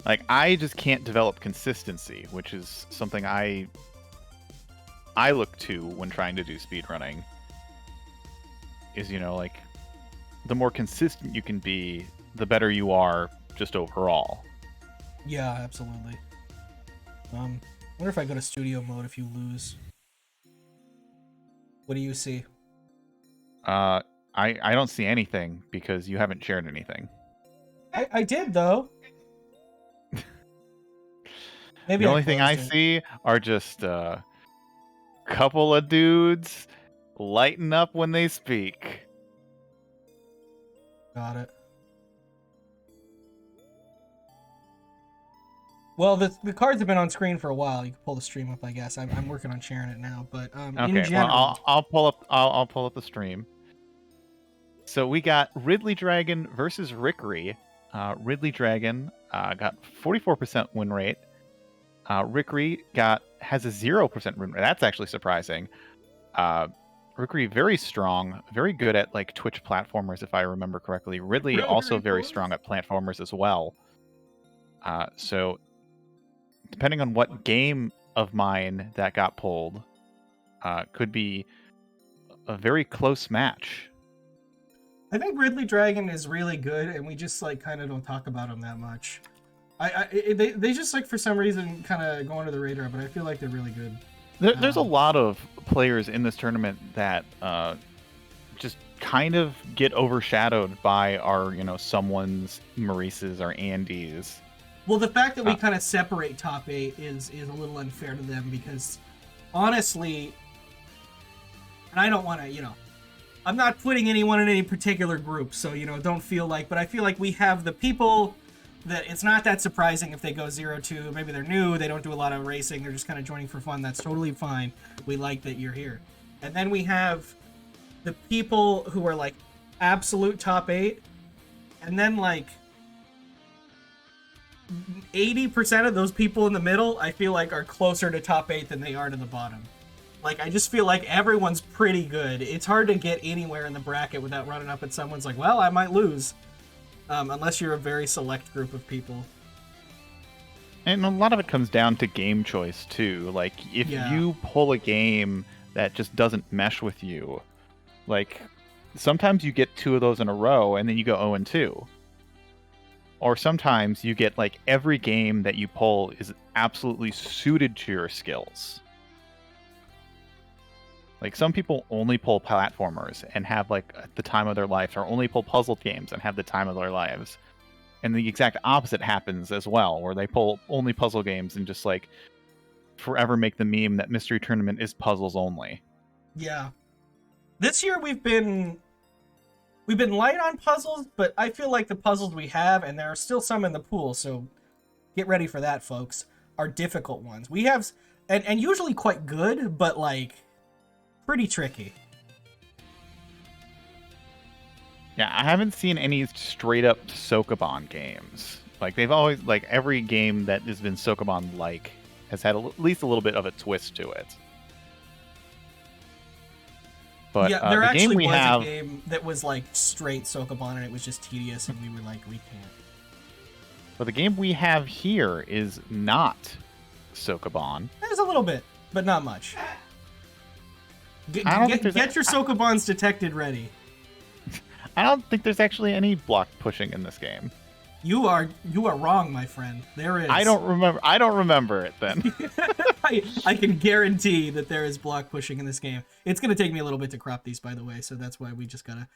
Like, I just can't develop consistency, which is something I look to when trying to do speedrunning. Is, like, the more consistent you can be, the better you are just overall. Yeah, absolutely. Wonder if I go to studio mode if you lose. What do you see? I don't see anything because you haven't shared anything. I did though. Maybe The only thing I closed it. see are just a couple of dudes lighting up when they speak. Got it. Well, the cards have been on screen for a while. You can pull the stream up, I guess. I'm working on sharing it now, but in Okay, general, well, I'll pull up the stream. So we got RidleyDragon versus Rikri. RidleyDragon got 44% win rate. Rikri has a 0% win rate. That's actually surprising. Rikri very strong, very good at like Twitch platformers, if I remember correctly. Ridley also very strong at platformers as well. So depending on what game of mine that got pulled, could be a very close match. I think RidleyDragon is really good, and we just like kind of don't talk about him that much. They just like for some reason kind of go under the radar, but I feel like they're really good. There's a lot of players in this tournament that just kind of get overshadowed by our, someone's Maurice's or Andy's. Well, the fact that we kind of separate top 8 is a little unfair to them because, honestly, and I don't want to, I'm not putting anyone in any particular group, so, don't feel like, but I feel like we have the people that it's not that surprising if they go 0-2. Maybe they're new, they don't do a lot of racing, they're just kind of joining for fun. That's totally fine. We like that you're here. And then we have the people who are like absolute top 8, and then like 80% of those people in the middle, I feel like are closer to top 8 than they are to the bottom. Like, I just feel like everyone's pretty good. It's hard to get anywhere in the bracket without running up at someone's like, well, I might lose. Unless you're a very select group of people. And a lot of it comes down to game choice, too. Like, if you pull a game that just doesn't mesh with you, like, sometimes you get 2 of those in a row, and then you go 0-2. Or sometimes you get, like, every game that you pull is absolutely suited to your skills. Like, some people only pull platformers and have, like, the time of their life, or only pull puzzle games and have the time of their lives. And the exact opposite happens as well, where they pull only puzzle games and just, like, forever make the meme that Mystery Tournament is puzzles only. Yeah. This year we've been light on puzzles, but I feel like the puzzles we have, and there are still some in the pool, so get ready for that, folks, are difficult ones. We have, and usually quite good, but, like, pretty tricky. Yeah, I haven't seen any straight up Sokoban games. Like, they've always, like, every game that has been Sokoban-like has had at least a little bit of a twist to it. But yeah, there the actually game we was have... a game that was like straight Sokoban, and it was just tedious, and we were like, we can't. But the game we have here is not Sokoban. There's a little bit, but not much. Get your Sokobans detected ready. I don't think there's actually any block pushing in this game. You are wrong, my friend. There is. I don't remember it then. I can guarantee that there is block pushing in this game. It's gonna take me a little bit to crop these, by the way, so that's why we just gotta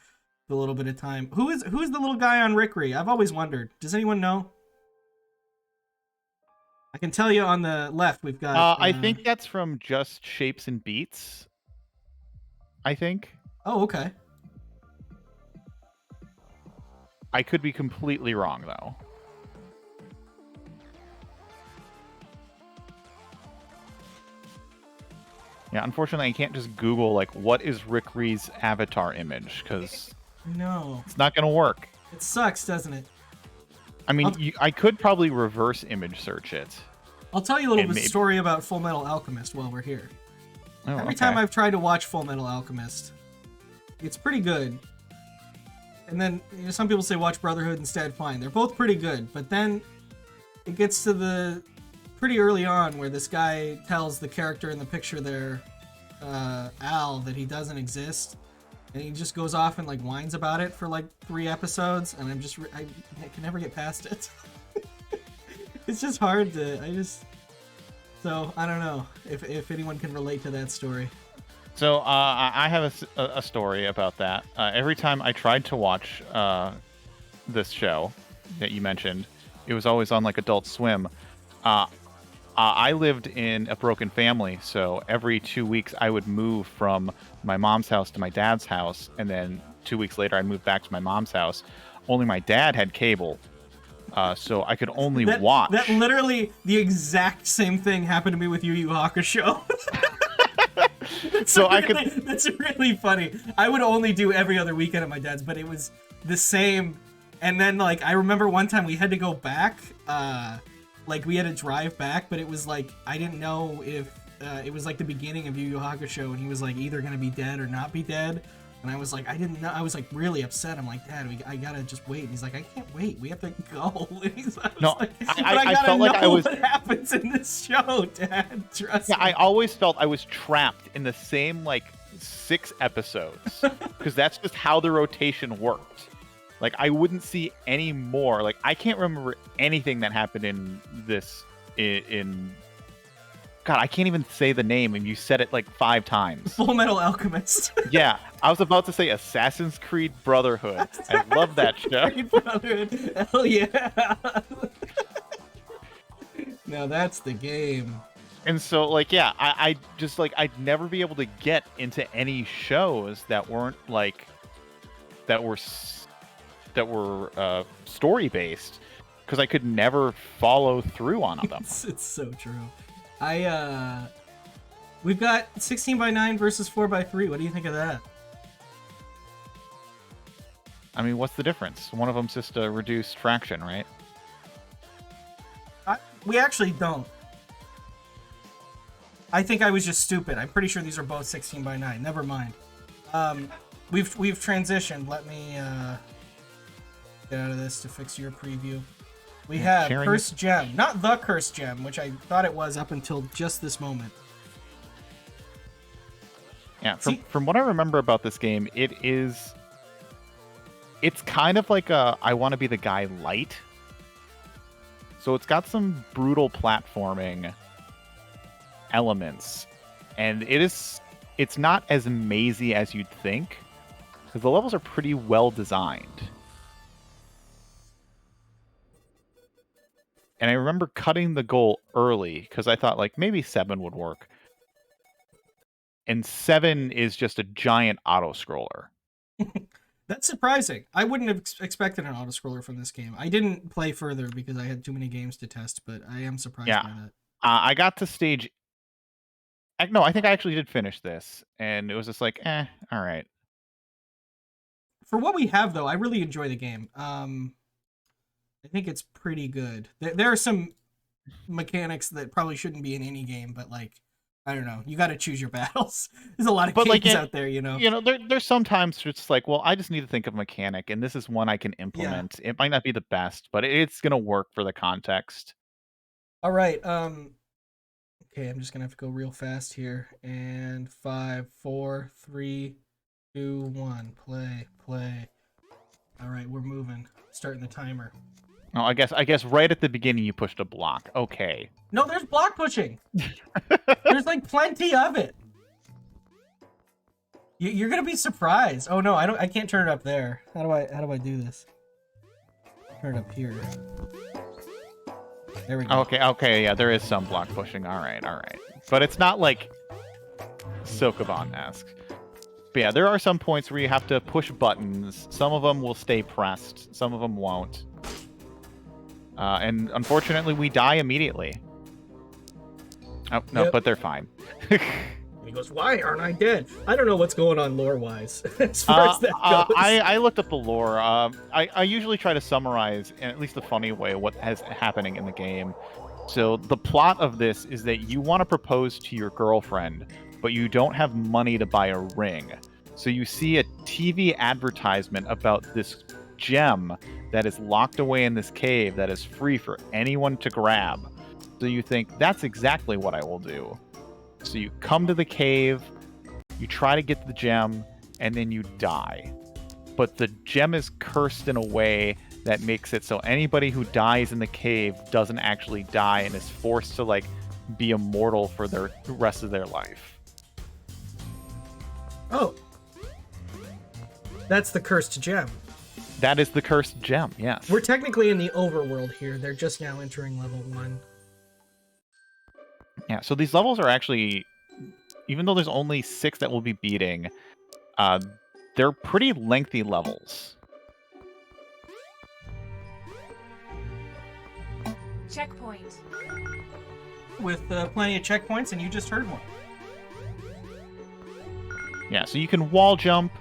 do a little bit of time. Who's the little guy on Rikri? I've always wondered. Does anyone know? I can tell you on the left we've got. I think that's from Just Shapes and Beats. I think. Oh, okay. I could be completely wrong, though. Yeah, unfortunately, I can't just Google, like, what is Rikri's avatar image, because no, it's not going to work. It sucks, doesn't it? I mean, I could probably reverse image search it. I'll tell you a little bit story about Full Metal Alchemist while we're here. Oh, Every time I've tried to watch Full Metal Alchemist, it's pretty good. And then some people say watch Brotherhood instead. Fine, they're both pretty good. But then it gets to the pretty early on where this guy tells the character in the picture there, Al, that he doesn't exist, and he just goes off and like whines about it for like 3 episodes, and I can never get past it. It's just hard to. So I don't know if anyone can relate to that story. So I have a story about that. Every time I tried to watch this show that you mentioned, it was always on like Adult Swim. I lived in a broken family, so every 2 weeks I would move from my mom's house to my dad's house, and then 2 weeks later I'd move back to my mom's house. Only my dad had cable, so I could only watch. That literally the exact same thing happened to me with Yu Yu Hakusho. That's really funny. I would only do every other weekend at my dad's, but it was the same. And then like I remember one time we had to go back. Like we had to drive back, but it was like I didn't know if it was like the beginning of Yu Yu Hakusho, and he was like either gonna be dead or not be dead. And I was like, I didn't know. I was like really upset. I'm like, Dad, I gotta just wait. And he's like, I can't wait. We have to go. I felt like I was. What happens in this show, Dad? Trust me. I always felt I was trapped in the same like 6 episodes because that's just how the rotation worked. Like I wouldn't see any more. Like I can't remember anything that happened in this. God, I can't even say the name, and you said it like 5 times. Full Metal Alchemist. Yeah, I was about to say Assassin's Creed Brotherhood. I love that show. Creed Brotherhood. Hell yeah. Now that's the game. And so, like, yeah, I just like I'd never be able to get into any shows that weren't like that were story based because I could never follow through on them. It's so true. We've got 16:9 versus 4:3. What do you think of that? I mean, what's the difference? One of them's just a reduced fraction, right? We actually don't. I think I was just stupid. I'm pretty sure these are both 16:9. Never mind. We've transitioned. Let me get out of this to fix your preview. We have Cursed Gem. Not the Cursed Gem, which I thought it was up until just this moment. Yeah, from what I remember about this game, it's kind of like a I Want to Be the Guy light. So it's got some brutal platforming elements, and it's not as mazy as you'd think, because the levels are pretty well designed. And I remember cutting the goal early because I thought like maybe 7 would work. And 7 is just a giant auto-scroller. That's surprising. I wouldn't have expected an auto-scroller from this game. I didn't play further because I had too many games to test, but I am surprised by that. I got to stage... No, I think I actually did finish this. And it was just like, all right. For what we have, though, I really enjoy the game. I think it's pretty good. There are some mechanics that probably shouldn't be in any game, but like, I don't know. You got to choose your battles. There's a lot of games out there, you know. There's sometimes it's like, well, I just need to think of a mechanic, and this is one I can implement. Yeah. It might not be the best, but it's gonna work for the context. All right. Okay, I'm just gonna have to go real fast here. And 5, 4, 3, 2, 1. Play. All right, we're moving. Starting the timer. Oh, I guess right at the beginning you pushed a block. Okay. No, there's block pushing. There's like plenty of it. You're gonna be surprised. Oh no, I can't turn it up there. How do I do this? Turn it up here. There we go. Okay, yeah, there is some block pushing. All right. But it's not like Sokoban-esque. But yeah, there are some points where you have to push buttons. Some of them will stay pressed. Some of them won't. And unfortunately, we die immediately. Oh, no, But they're fine. He goes, why aren't I dead? I don't know what's going on lore-wise, as far as that goes. I looked up the lore. I usually try to summarize, in at least a funny way, what is happening in the game. So the plot of this is that you want to propose to your girlfriend, but you don't have money to buy a ring. So you see a TV advertisement about this gem that is locked away in this cave that is free for anyone to grab. So you think, that's exactly what I will do. So you come to the cave, you try to get the gem, and then you die. But the gem is cursed in a way that makes it so anybody who dies in the cave doesn't actually die and is forced to like be immortal for the rest of their life. Oh. That's the cursed gem. That is the cursed gem, yes. We're technically in the overworld here. They're just now entering level 1. Yeah, so these levels are actually, even though there's only 6 that we'll be beating, they're pretty lengthy levels. Checkpoint. With plenty of checkpoints, and you just heard one. Yeah, so you can wall jump,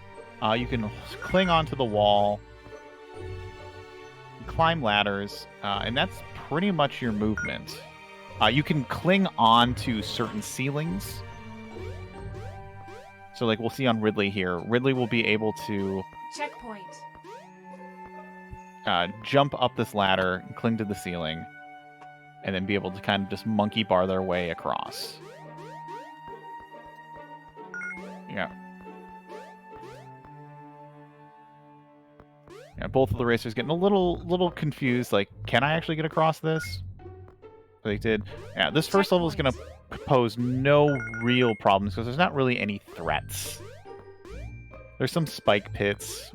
you can cling onto the wall, climb ladders, and that's pretty much your movement. You can cling on to certain ceilings. So like we'll see on Ridley here, Ridley will be able to Checkpoint. Jump up this ladder and cling to the ceiling, and then be able to kind of just monkey bar their way across. Yeah. Yeah, both of the racers getting a little confused, like, can I actually get across this? They did. Yeah, this first level is going to pose no real problems because there's not really any threats. There's some spike pits.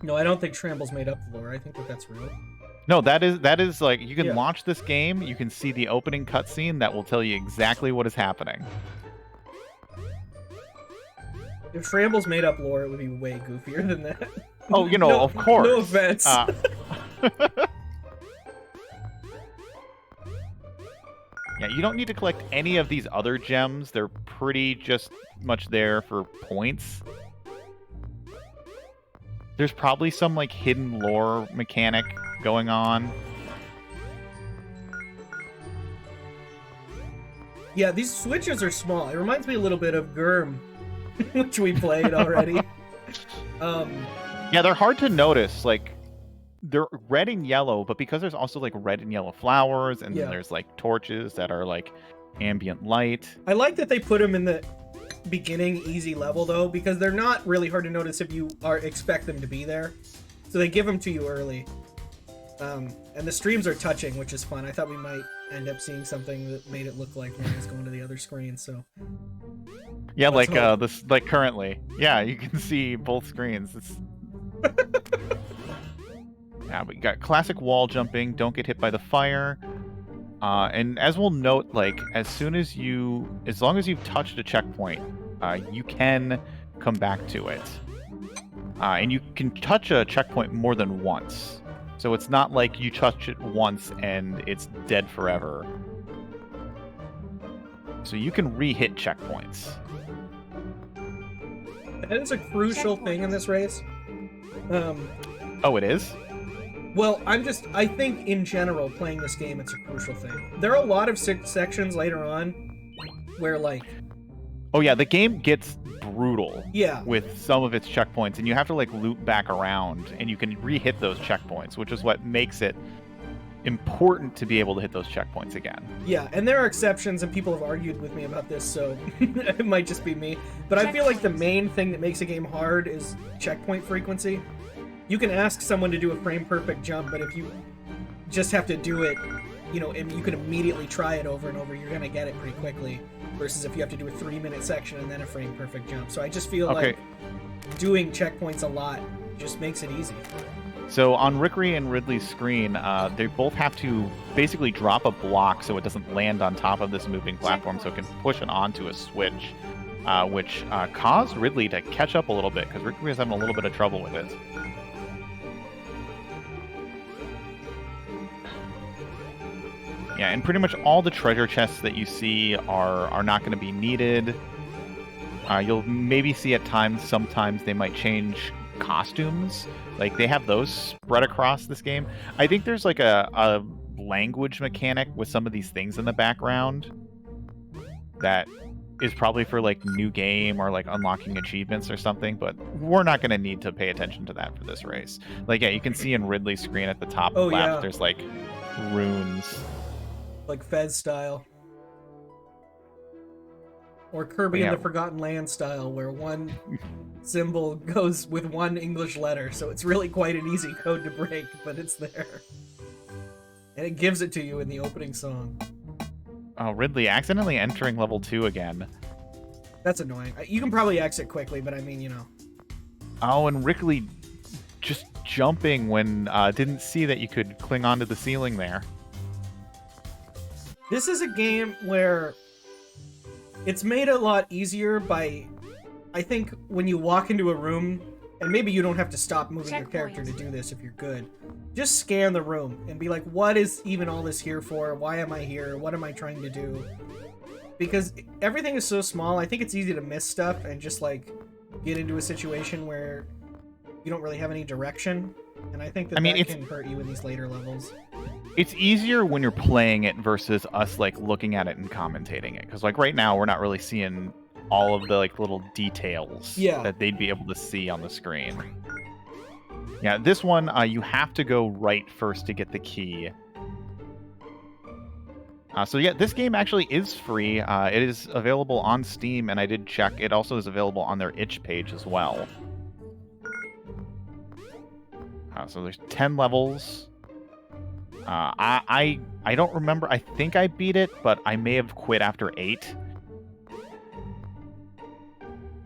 No, I don't think Shramble's made up the lore. I think that's real. No, that is like, you can launch this game, you can see the opening cutscene that will tell you exactly what is happening. If Shramble's made up lore, it would be way goofier than that. Oh, you know, of course. No offense. Yeah, you don't need to collect any of these other gems. They're pretty just much there for points. There's probably some, like, hidden lore mechanic going on. Yeah, these switches are small. It reminds me a little bit of Gurm, which we played already. Yeah, they're hard to notice. Like, they're red and yellow, but because there's also, like, red and yellow flowers, and then there's, like, torches that are, like, ambient light. I like that they put them in the beginning easy level, though, because they're not really hard to notice if you expect them to be there. So they give them to you early. And the streams are touching, which is fun. I thought we might end up seeing something that made it look like one was going to the other screen, so... Yeah, like this, like currently. Yeah, you can see both screens. It's... Yeah, we got classic wall jumping. Don't get hit by the fire. And as we'll note, like as long as you've touched a checkpoint, you can come back to it. And you can touch a checkpoint more than once. So it's not like you touch it once and it's dead forever. So you can re-hit checkpoints. That is a crucial thing in this race. Oh, it is? Well, I think in general, playing this game, it's a crucial thing. There are a lot of sections later on where, like... Oh yeah, the game gets brutal with some of its checkpoints, and you have to, like, loop back around, and you can re-hit those checkpoints, which is what makes it important to be able to hit those checkpoints again. Yeah, and there are exceptions, and people have argued with me about this, so it might just be me. But I feel like the main thing that makes a game hard is checkpoint frequency. You can ask someone to do a frame-perfect jump, but if you just have to do it, you know, and you can immediately try it over and over, you're going to get it pretty quickly, versus if you have to do a 3-minute section and then a frame-perfect jump. So I just feel like doing checkpoints a lot just makes it easy. So on Rikri and Ridley's screen, they both have to basically drop a block so it doesn't land on top of this moving platform, so it can push it onto a switch, which caused Ridley to catch up a little bit, because Rikri was having a little bit of trouble with it. Yeah, and pretty much all the treasure chests that you see are not going to be needed. You'll maybe see at times, sometimes they might change costumes. Like, they have those spread across this game. I think there's like a language mechanic with some of these things in the background that is probably for like new game or like unlocking achievements or something, but we're not going to need to pay attention to that for this race. Like, yeah, you can see in Ridley's screen at the top Oh, left, yeah. there's like runes. Like Fez style. Or Kirby Yeah. and the Forgotten Land style, where one symbol goes with one English letter, so it's really quite an easy code to break, but it's there. And it gives it to you in the opening song. Oh, Ridley accidentally entering level 2 again. That's annoying. You can probably exit quickly, but I mean, you know. Oh, and Rikri just jumping when didn't see that you could cling onto the ceiling there. This is a game where it's made a lot easier by, I think, when you walk into a room, and maybe you don't have to stop moving your character to do this if you're good. Just scan the room and be like, what is even all this here for? Why am I here? What am I trying to do? Because everything is so small, I think it's easy to miss stuff and just, like, get into a situation where you don't really have any direction. And I think that that can hurt you in these later levels. It's easier when you're playing it versus us, like, looking at it and commentating it. Because, like, right now, we're not really seeing all of the, like, little details that they'd be able to see on the screen. Yeah, this one, you have to go right first to get the key. So yeah, this game actually is free. It is available on Steam, and I did check. It also is available on their itch page as well. So there's 10 levels. I don't remember. I think I beat it, but I may have quit after 8.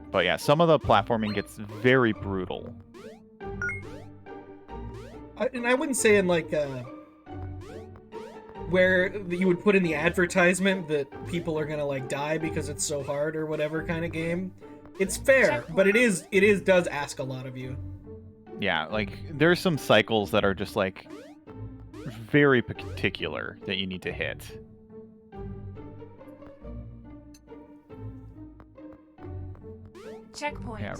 But yeah, some of the platforming gets very brutal. And I wouldn't say in like where you would put in the advertisement that people are gonna like die because it's so hard or whatever kind of game. It's fair, but it does ask a lot of you. Yeah, like there's some cycles that are just like very particular that you need to hit. Checkpoint. Yeah.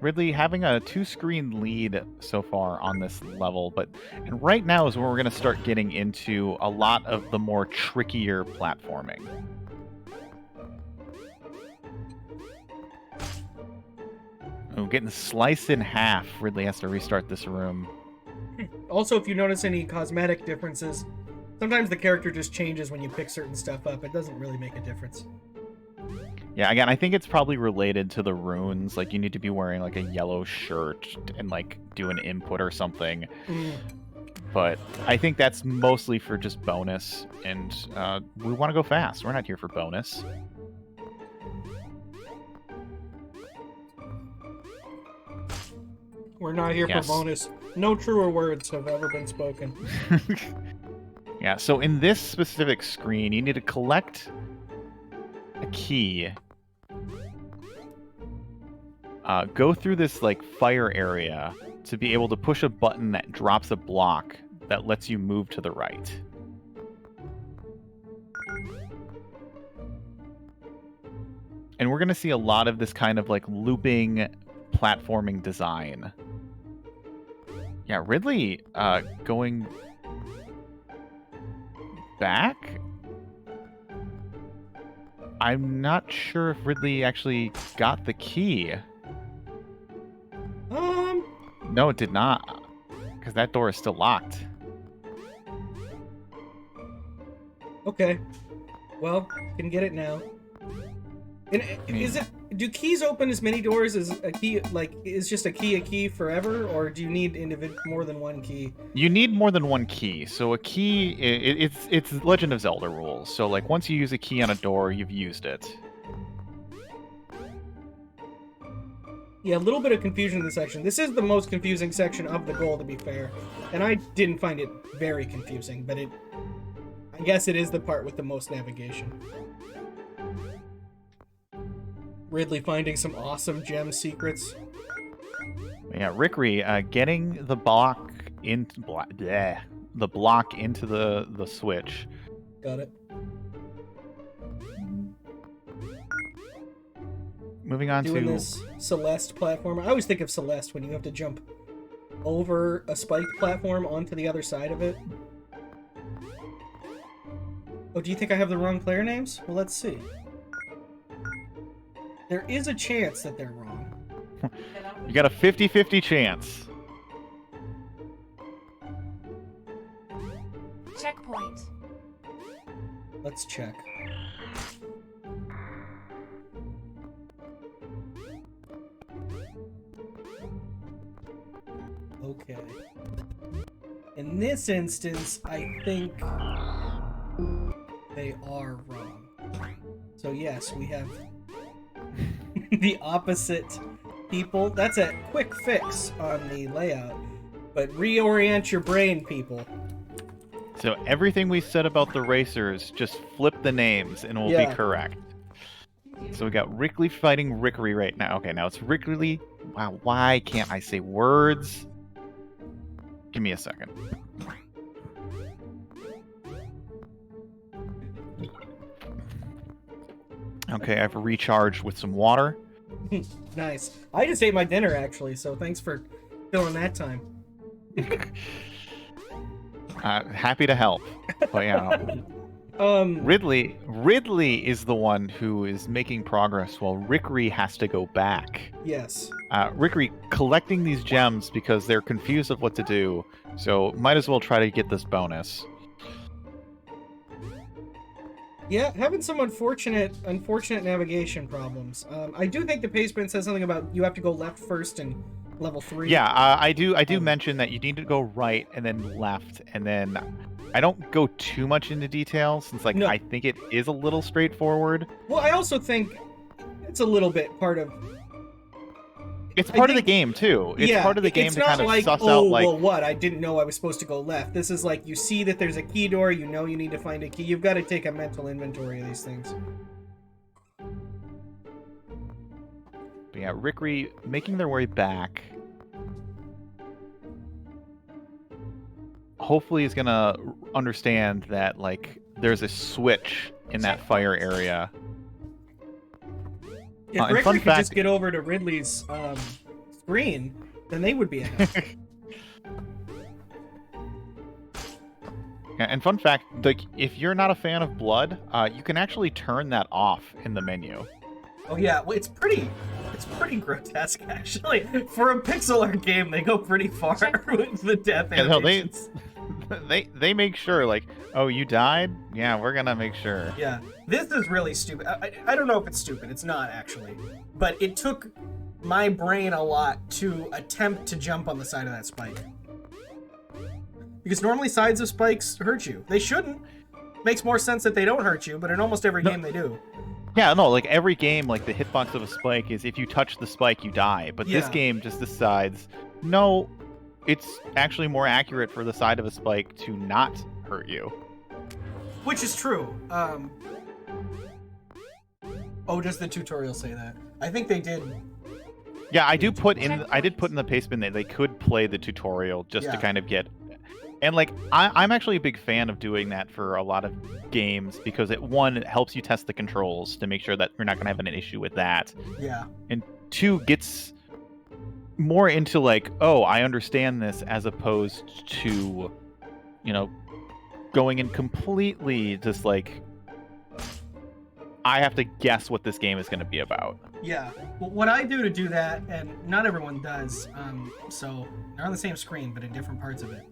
Ridley having a 2-screen lead so far on this level, and right now is where we're going to start getting into a lot of the more trickier platforming. Oh, getting sliced in half. Ridley has to restart this room. Also, if you notice any cosmetic differences, sometimes the character just changes when you pick certain stuff up. It doesn't really make a difference. Yeah, again, I think it's probably related to the runes. Like, you need to be wearing, like, a yellow shirt and, like, do an input or something. But I think that's mostly for just bonus, and we want to go fast. We're not here for bonus. We're not here for bonus. No truer words have ever been spoken. Yeah, so in this specific screen, you need to collect a key. Go through this like fire area to be able to push a button that drops a block that lets you move to the right. And we're going to see a lot of this kind of like looping platforming design. Yeah, Ridley going back? I'm not sure if Ridley actually got the key. No, it did not. Because that door is still locked. Okay. Well, can get it now. And do keys open as many doors as a key, like, is just a key forever, or do you need more than one key? You need more than one key. So a key, it's Legend of Zelda rules. So, like, once you use a key on a door, you've used it. Yeah, a little bit of confusion in this section. This is the most confusing section of the goal, to be fair. And I didn't find it very confusing, but I guess it is the part with the most navigation. Ridley finding some awesome gem secrets. Yeah, Rikri getting the block into the block into the switch. Got it. Moving on Doing to this Celeste platform. I always think of Celeste when you have to jump over a spiked platform onto the other side of it. Oh, do you think I have the wrong player names? Well, let's see. There is a chance that they're wrong. You got a 50-50 chance. Checkpoint. Let's check. Okay. In this instance, I think they are wrong. So yes, we have the opposite people. That's a quick fix on the layout. But reorient your brain, people. So everything we said about the racers, just flip the names and we'll be correct. So we got Rikri fighting Rikri right now. Okay, now it's Rikri. Wow, why can't I say words? Give me a second. Okay, I've recharged with some water. Nice. I just ate my dinner, actually, so thanks for filling that time. Happy to help. But yeah, Ridley is the one who is making progress while Rikri has to go back. Yes. Rikri collecting these gems because they're confused of what to do, so might as well try to get this bonus. Yeah, having some unfortunate navigation problems. I do think the pastebin says something about you have to go left first in level 3. Yeah, I do mention that you need to go right and then left, and then I don't go too much into detail since I think it is a little straightforward. Well, I also think it's a little bit part of. It's part of the game too. It's part of the game to kind of suss out well, what? I didn't know I was supposed to go left. This is like you see that there's a key door. You know you need to find a key. You've got to take a mental inventory of these things. But yeah, Rikri making their way back. Hopefully is gonna understand that there's a switch in that fire area. If Rikri could just get over to Ridley's screen, then they would be ahead. Yeah, and fun fact, if you're not a fan of blood, you can actually turn that off in the menu. Oh yeah, well, it's pretty grotesque actually. For a pixel art game, they go pretty far with the death animations. They make sure, oh, you died? Yeah, we're gonna make sure. Yeah, this is really stupid. I don't know if it's stupid. It's not, actually. But it took my brain a lot to attempt to jump on the side of that spike. Because normally sides of spikes hurt you. They shouldn't. Makes more sense that they don't hurt you, but in almost every game they do. Yeah, no, every game, the hitbox of a spike is if you touch the spike, you die. But this game just decides, no, it's actually more accurate for the side of a spike to not hurt you. Which is true. Oh, does the tutorial say that? I think they did. Yeah, I did put in the pastebin that they could play the tutorial just to kind of get. And I'm actually a big fan of doing that for a lot of games because it helps you test the controls to make sure that you're not going to have an issue with that. Yeah. And 2 gets more into oh, I understand this, as opposed to, going in completely just I have to guess what this game is going to be about. Yeah. Well, what I do to do that, and not everyone does, so they're on the same screen but in different parts of it.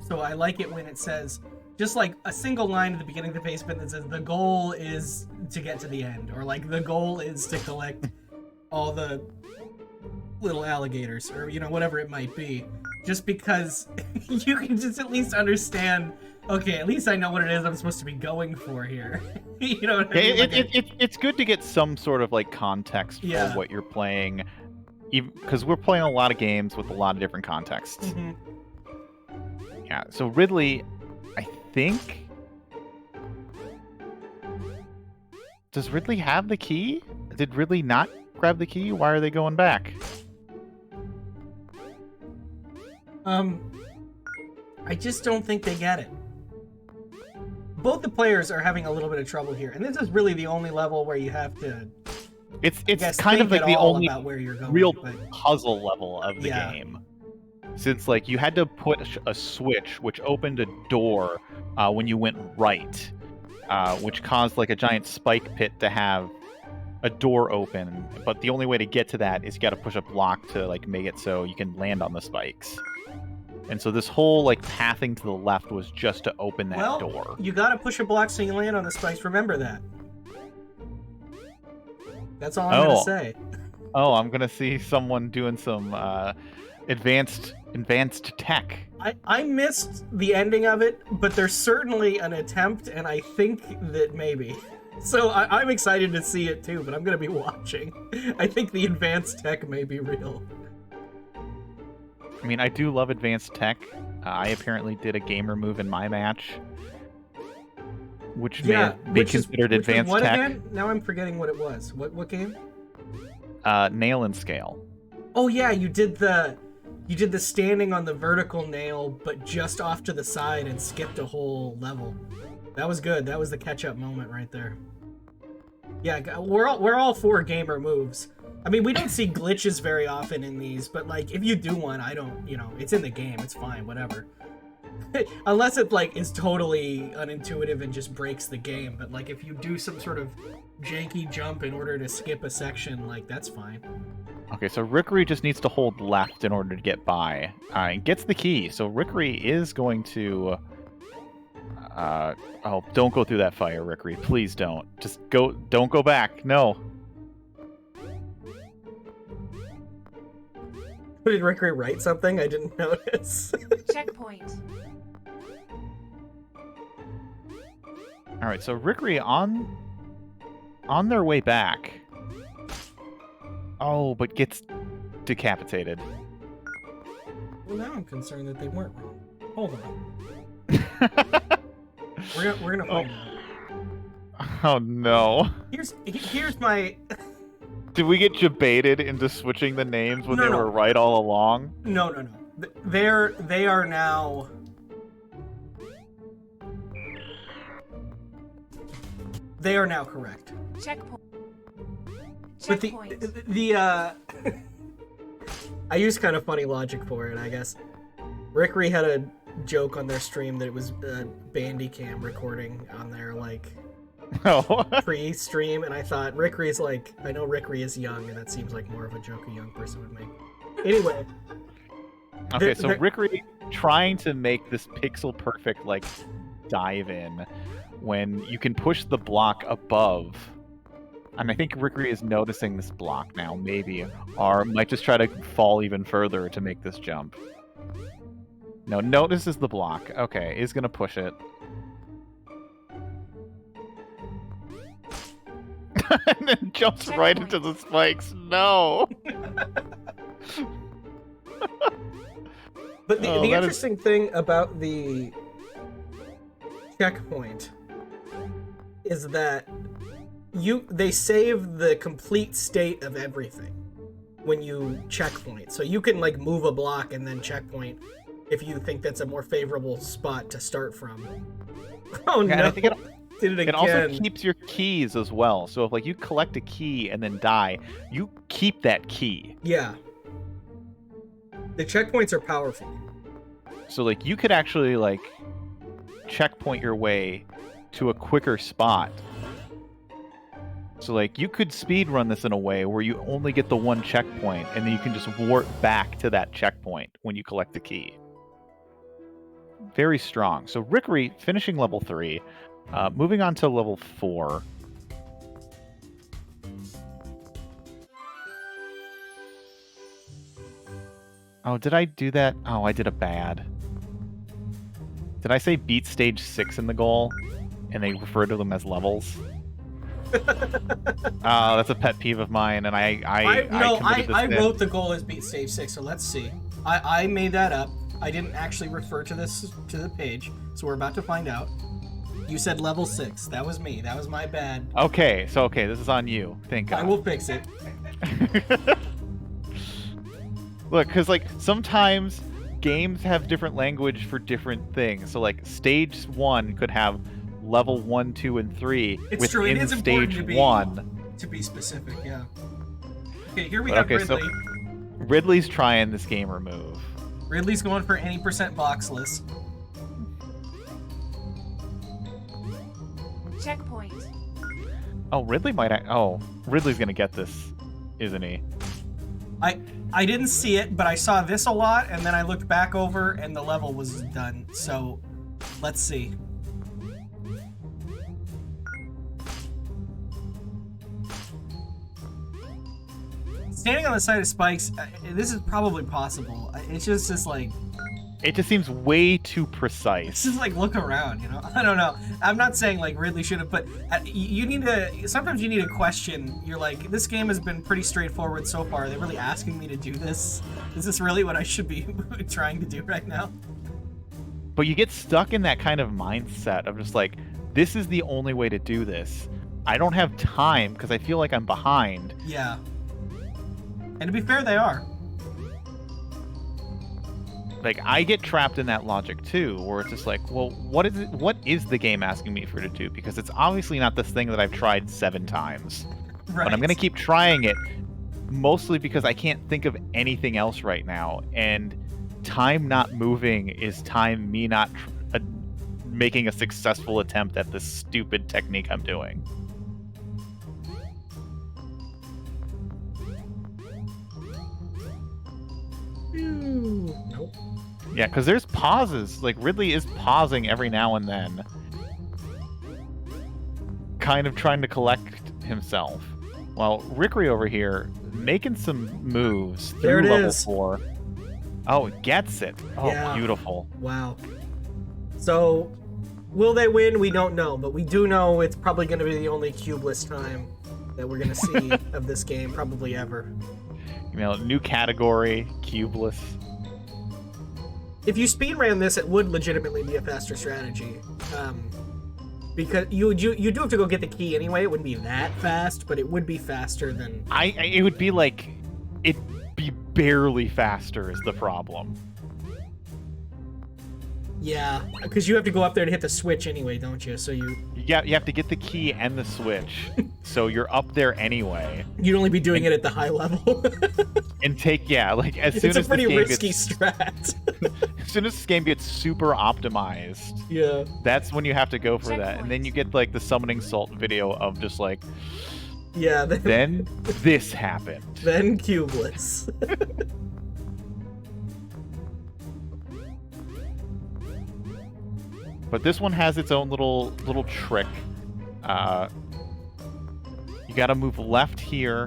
So I like it when it says, just a single line at the beginning of the pastebin that says, the goal is to get to the end, or the goal is to collect all the little alligators, or whatever it might be, just because you can just at least understand, okay, at least I know what it is I'm supposed to be going for here. You know what I mean? It's good to get some sort of context for what you're playing, because we're playing a lot of games with a lot of different contexts. Mm-hmm. Yeah, so Ridley, I think, does Ridley have the key? Did Ridley not grab the key? Why are they going back? I just don't think they get it. Both the players are having a little bit of trouble here, and this is really the only level where you have to. It's kind of the only where you're going, real puzzle level of the game. Since you had to put a switch which opened a door when you went right, which caused a giant spike pit to have a door open, but the only way to get to that is you got to push a block to like make it so you can land on the spikes. And so this whole like pathing to the left was just to open that door. You gotta push a block so you land on the spikes. Remember that. That's all I'm gonna say. Oh, I'm gonna see someone doing some advanced tech. I missed the ending of it, but there's certainly an attempt, and I think that maybe. So I'm excited to see it too, but I'm gonna be watching. I think the advanced tech may be real. I mean, I do love advanced tech. I apparently did a gamer move in my match, which may be considered advanced what tech. Again? Now I'm forgetting what it was. What game? Nail and scale. Oh yeah, you did the standing on the vertical nail, but just off to the side and skipped a whole level. That was good. That was the catch-up moment right there. Yeah, we're all for gamer moves. I mean, we don't see glitches very often in these, but like if you do one, I don't, it's in the game. It's fine, whatever. Unless it like is totally unintuitive and just breaks the game. But like if you do some sort of janky jump in order to skip a section, like that's fine. Okay, so Rikri just needs to hold left in order to get by. And gets the key. So Rikri is going to... oh, don't go through that fire, Rikri. Please don't. Just go... Don't go back. No. Did Rikri write something? I didn't notice. Checkpoint. Alright, so Rikri on their way back... Oh, but gets decapitated. Well, now I'm concerned that they weren't wrong. Hold on. we're gonna find out. Oh no. Here's my. Did we get debated into switching the names when they were right all along? No. They are now. They are now correct. Checkpoint. But the I used kind of funny logic for it, I guess. Rikri had a joke on their stream that it was a Bandicam recording on their like pre-stream, and I thought Rikri's like, I know Rikri is young, and that seems like more of a joke a young person would make. Anyway. Okay, so Rikri trying to make this pixel perfect like dive in when you can push the block above. And I think Rikri is noticing this block now, maybe, or might just try to fall even further to make this jump. No, notices the block. Okay, is gonna push it. And then jumps right into the spikes. No! But the interesting thing about the checkpoint is that they save the complete state of everything when you checkpoint. So you can like move a block and then checkpoint if you think that's a more favorable spot to start from. Oh no! I think Did it again. It also keeps your keys as well. So if like you collect a key and then die, you keep that key. Yeah. The checkpoints are powerful. So like you could actually like checkpoint your way to a quicker spot. So like you could speed run this in a way where you only get the one checkpoint and then you can just warp back to that checkpoint when you collect the key. Very strong. So Rikri finishing level 3, moving on to level 4. Oh, did I do that? Oh, I did a bad. Did I say beat stage 6 in the goal? And they refer to them as levels? That's a pet peeve of mine, and I wrote the goal as beat stage 6, so let's see. I made that up. I didn't actually refer to the page, so we're about to find out. You said level 6. That was me. That was my bad. Okay, this is on you. Thank God. I will fix it. Look, because like sometimes games have different language for different things. So like stage 1 could have level 1, 2, and 3 it's within true. It is stage important 1. To be specific, yeah. Okay, here we have Ridley. So Ridley's trying this gamer move. Ridley's going for any percent boxless. Checkpoint. Oh, Ridley might. Ridley's gonna get this, isn't he? I didn't see it, but I saw this a lot, and then I looked back over, and the level was done. So, let's see. Standing on the side of spikes, this is probably possible. It's just like... It just seems way too It's precise. just like, look around, you know? I don't know. I'm not saying like Ridley should have, but you need to... Sometimes you need to question. You're like, this game has been pretty straightforward so far. Are they really asking me to do this? Is this really what I should be trying to do right now? But you get stuck in that kind of mindset of just like, this is the only way to do this. I don't have time because I feel like I'm behind. Yeah. And to be fair, they are. Like, I get trapped in that logic too, where it's just like, well, what is the game asking me for to do? Because it's obviously not this thing that I've tried 7 times. Right. But I'm gonna keep trying it, mostly because I can't think of anything else right now. And time not moving is time me not making a successful attempt at this stupid technique I'm doing. Nope. Yeah, because there's pauses. Like, Ridley is pausing every now and then, kind of trying to collect himself. While Rikri over here, making some moves There through it level is. 4. Oh, it gets it. Oh, Yeah. beautiful. Wow. So, will they win? We don't know, but we do know it's probably going to be the only cubeless time that we're going to see of this game, probably ever. You know, new category, cubeless. If you speedran this, it would legitimately be a faster strategy. Because you do have to go get the key anyway. It wouldn't be that fast, but it would be faster than... It would be like, it'd be barely faster is the problem. Yeah, because you have to go up there to hit the switch anyway, don't you? So you You have to get the key and the switch, so you're up there anyway. you'd only be doing it at the high level. And like as soon It's a as pretty this game risky gets, strat. as soon as this game gets super optimized, Yeah. that's when you have to go for that. And then Checkpoint. you get like the summoning salt video of just like, Yeah, then this happened. then cubeless. But this one has its own little trick. You got to move left here,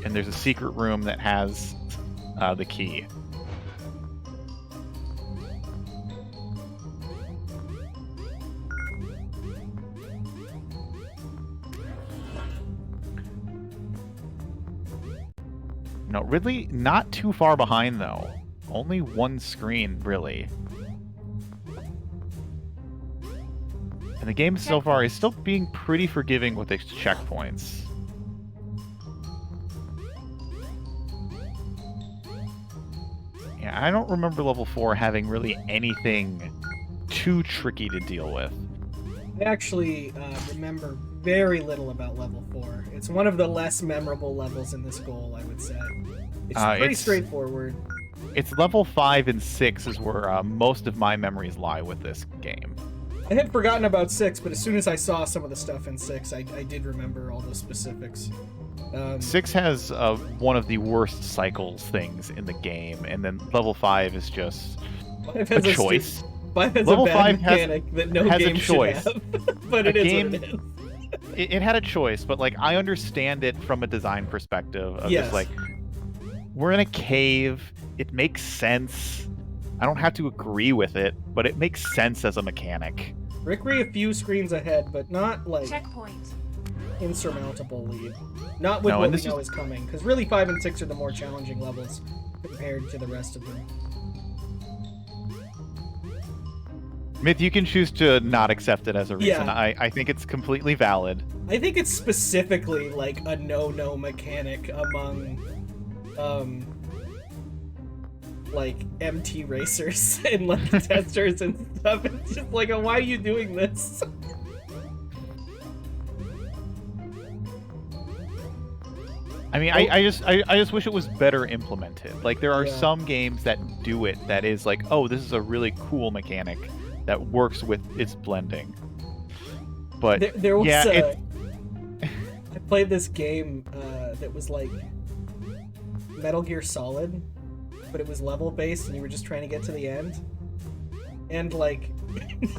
and there's a secret room that has the key. No, Ridley not too far behind though. Only one screen, really. And the game so far is still being pretty forgiving with its checkpoints. Yeah, I don't remember level 4 having really anything too tricky to deal with. I actually remember very little about level 4. It's one of the less memorable levels in this goal, I would say. It's pretty it's- straightforward. It's level 5 and 6 is where most of my memories lie with this game. I had forgotten about 6, but as soon as I saw some of the stuff in 6, I did remember all the specifics. 6 has one of the worst cycles things in the game, and then level 5 is just 5 a has choice. 5 has Level a bad 5 has- mechanic that no has a game choice. should have. But A it is game- what it is. It had a choice, but like I understand it from a design perspective of Yes. just like, we're in a cave, it makes sense. I don't have to agree with it, but it makes sense as a mechanic. Rikri a few screens ahead, but not like Checkpoint. insurmountable lead. Not with No, what and we this know is coming, because really 5 and 6 are the more challenging levels compared to the rest of them. Myth, you can choose to not accept it as a reason. Yeah. I think it's completely valid. I think it's specifically like a no-no mechanic among, like MT racers and like testers and stuff. It's just like, why are you doing this? I mean, I just wish it was better implemented. Like there are Yeah. some games that do it that is like, oh, this is a really cool mechanic that works with its blending. But There was yeah, played this game that was like Metal Gear Solid, but it was level based, and you were just trying to get to the end. And like,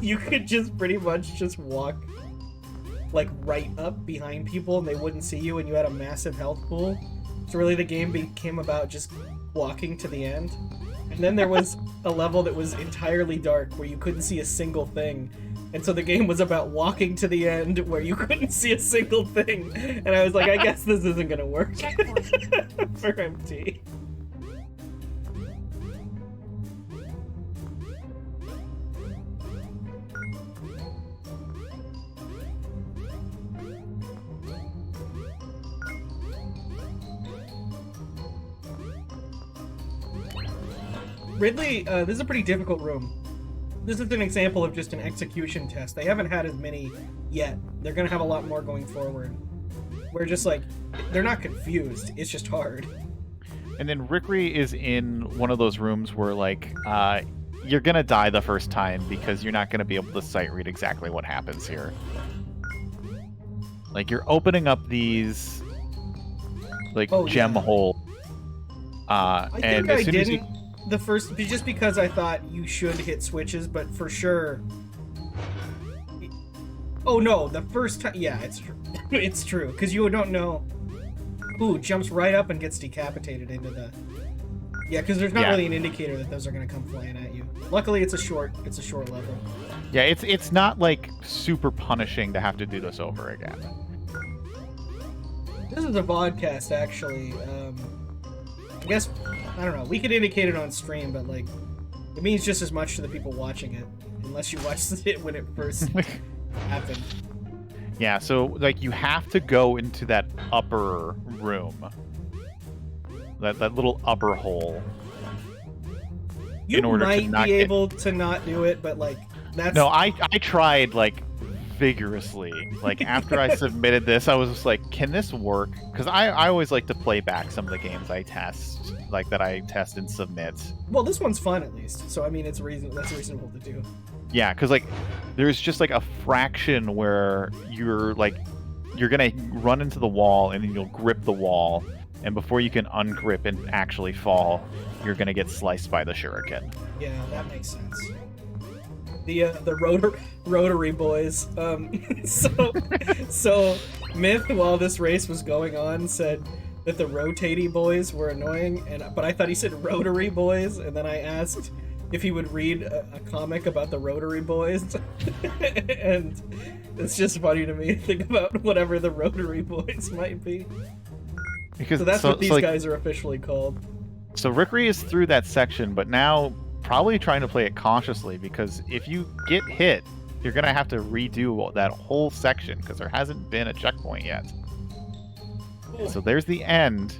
you could just pretty much just walk like right up behind people, and they wouldn't see you, and you had a massive health pool. So really, the game became about just walking to the end. And then there was a level that was entirely dark, where you couldn't see a single thing. And so the game was about walking to the end where you couldn't see a single thing. And I was like, I guess this isn't gonna work for MT. Ridley, this is a pretty difficult room. This is an example of just an execution test. They haven't had as many yet. They're gonna have a lot more going forward. We're just like, they're not confused. It's just hard. And then Rikri is in one of those rooms where, like, you're gonna die the first time because you're not gonna be able to sight read exactly what happens here. Like, you're opening up these, like, gem hole. And as soon as you... The first, just because I thought you should hit switches, but for sure. Oh no, the first time, yeah, it's true. It's true, because you don't know. Ooh, jumps right up and gets decapitated into the. Yeah, because there's not really an indicator that those are going to come flying at you. Luckily, it's a short level. Yeah, it's not like super punishing to have to do this over again. This is a vodcast, actually. I guess, I don't know, we could indicate it on stream, but like, it means just as much to the people watching it, unless you watched it when it first happened. Yeah, so like you have to go into that upper room. That little upper hole. You in order might to not be able to not do it, but like, that's... No, I tried like vigorously. Like after I submitted this, I was just like, can this work? Because I always like to play back some of the games I test, like that I test and submit. Well, this one's fun at least, so I mean, that's reasonable to do. Yeah, because like there's just like a fraction where you're gonna run into the wall and then you'll grip the wall, and before you can ungrip and actually fall, you're gonna get sliced by the shuriken. Yeah, that makes sense. The rotary boys. So Myth, while this race was going on, said that the rotaty boys were annoying, but I thought he said rotary boys, and then I asked if he would read a comic about the rotary boys, and it's just funny to me to think about whatever the rotary boys might be. Because so that's what these guys are officially called. So Rikri is through that section, but now probably trying to play it cautiously, because if you get hit, you're going to have to redo that whole section because there hasn't been a checkpoint yet. Cool. So there's the end.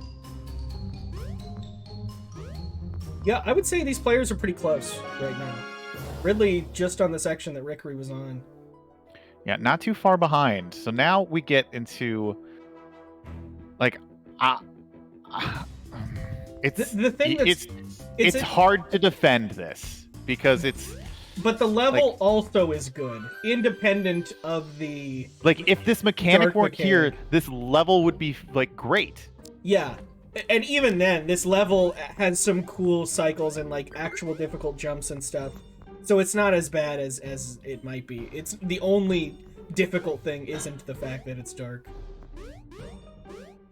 Yeah, I would say these players are pretty close right now. Ridley just on the section that Rikri was on. Yeah, not too far behind. So now we get into like it's hard to defend this because it's... But the level also is good, independent of the... Like, if this mechanic weren't here, this level would be, like, great. Yeah. And even then, this level has some cool cycles and, like, actual difficult jumps and stuff. So it's not as bad as it might be. It's the only difficult thing isn't the fact that it's dark.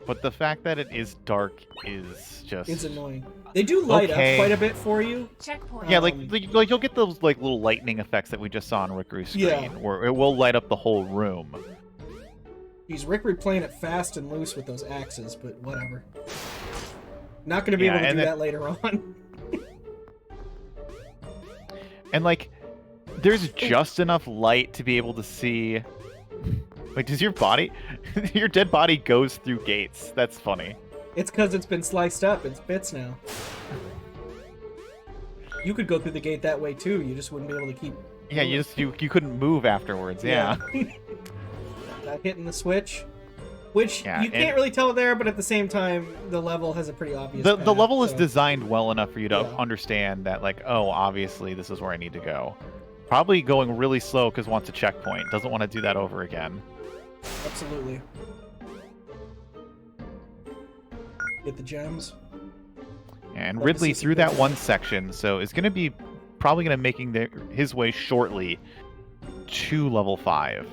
But the fact that it is dark is just... It's annoying. They do light up quite a bit for you. Checkpoint. Yeah, like you'll get those like little lightning effects that we just saw on Rikri's screen, where it will light up the whole room. He's Rikri playing it fast and loose with those axes, but whatever. Not going to be able to do that later on. And like, there's just enough light to be able to see... Wait, does your body... your dead body goes through gates. That's funny. It's because it's been sliced up. It's bits now. You could go through the gate that way too. You just wouldn't be able to keep... Yeah, you couldn't move afterwards, yeah. Not hitting the switch. Which, you can't really tell there, but at the same time, the level has a pretty obvious path, the level is designed well enough for you to understand that, like, oh, obviously this is where I need to go. Probably going really slow because wants a checkpoint. Doesn't want to do that over again. Absolutely. Get the gems. And Love to Ridley see some through that good one section, so is going to be probably going to making his way shortly to level 5.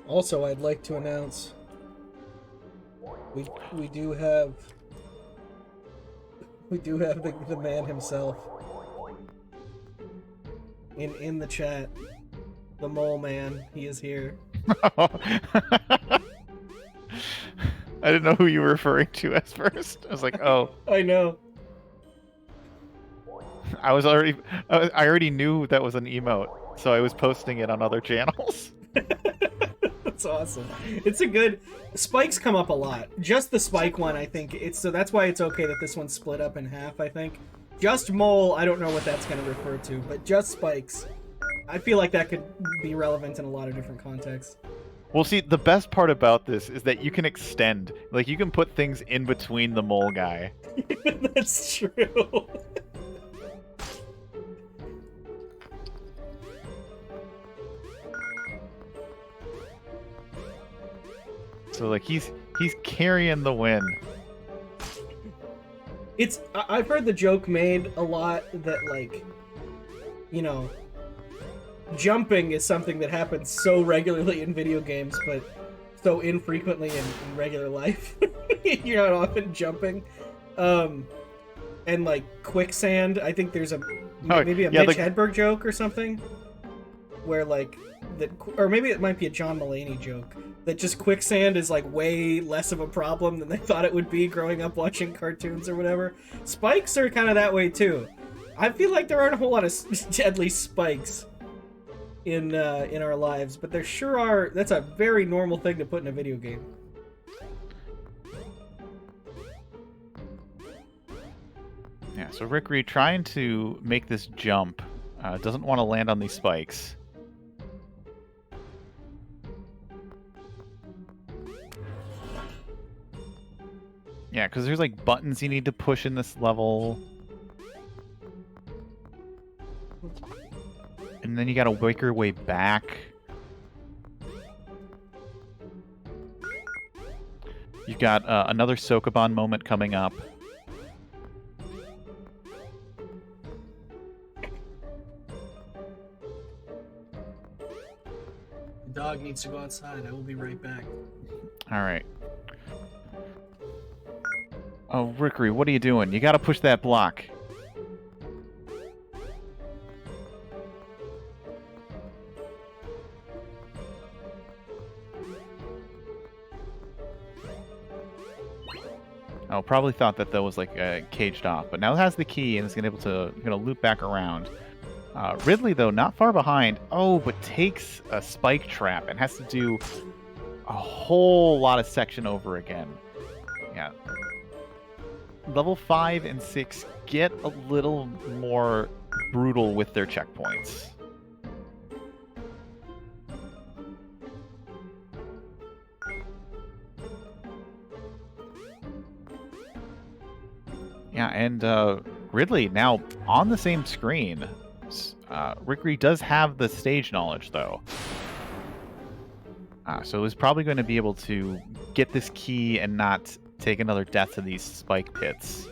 Also, I'd like to announce we do have the man himself in the chat. The mole man, he is here. I didn't know who you were referring to at first. I was like, oh. I know. I already knew that was an emote, so I was posting it on other channels. That's awesome. It's a good... Spikes come up a lot. Just the spike one, I think. So that's why it's okay that this one's split up in half, I think. Just mole, I don't know what that's going to refer to, but just spikes. I feel like that could be relevant in a lot of different contexts. Well, see, the best part about this is that you can extend. Like, you can put things in between the mole guy. That's true. So, like, he's carrying the win. I've heard the joke made a lot that, like, you know, jumping is something that happens so regularly in video games, but so infrequently in regular life. You're not often jumping. And, like, quicksand, I think there's maybe a Mitch Hedberg joke or something, where, like, or maybe it might be a John Mulaney joke, that just quicksand is, like, way less of a problem than they thought it would be growing up watching cartoons or whatever. Spikes are kind of that way, too. I feel like there aren't a whole lot of deadly spikes in our lives, but there sure are. That's a very normal thing to put in a video game. Yeah, so Rikri trying to make this jump. Doesn't want to land on these spikes. Yeah, because there's like buttons you need to push in this level. And then you gotta work your way back. You've got another Sokoban moment coming up. The dog needs to go outside. I will be right back. Alright. Oh, Rikri, what are you doing? You gotta push that block. Oh, probably thought that was like caged off, but now it has the key and it's gonna loop back around. Ridley though, not far behind. Oh, but takes a spike trap and has to do a whole lot of section over again. Yeah. Level 5 and 6 get a little more brutal with their checkpoints. Yeah, and Ridley now on the same screen. Rikri does have the stage knowledge, though. So he's probably going to be able to get this key and not take another death to these spike pits.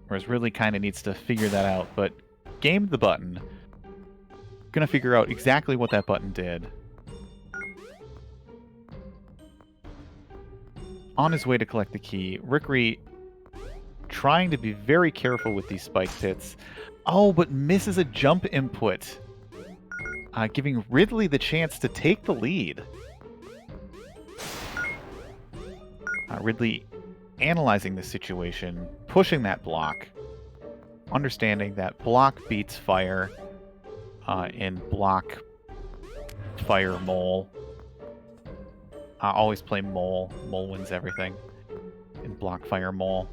Whereas Ridley kind of needs to figure that out, but gamed the button. Gonna figure out exactly what that button did. On his way to collect the key, Rikri trying to be very careful with these spike pits. Oh, but misses a jump input. Giving Ridley the chance to take the lead. Ridley analyzing the situation, pushing that block, understanding that block beats fire, in block, fire, mole. Always play mole. Mole wins everything. In block, fire, mole.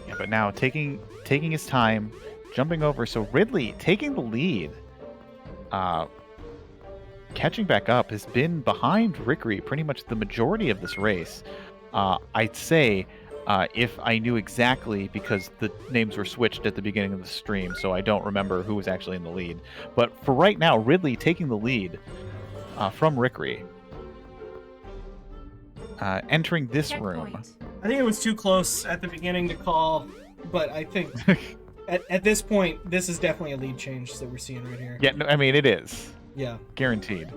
Yeah, but now taking his time, jumping over. So Ridley taking the lead. Catching back up, has been behind Rikri pretty much the majority of this race. I'd say if I knew exactly, because the names were switched at the beginning of the stream, so I don't remember who was actually in the lead. But for right now, Ridley taking the lead from Rikri. Entering this room. Checkpoint. I think it was too close at the beginning to call, but I think at this point, this is definitely a lead change that we're seeing right here. Yeah, no, I mean, it is. Yeah. Guaranteed.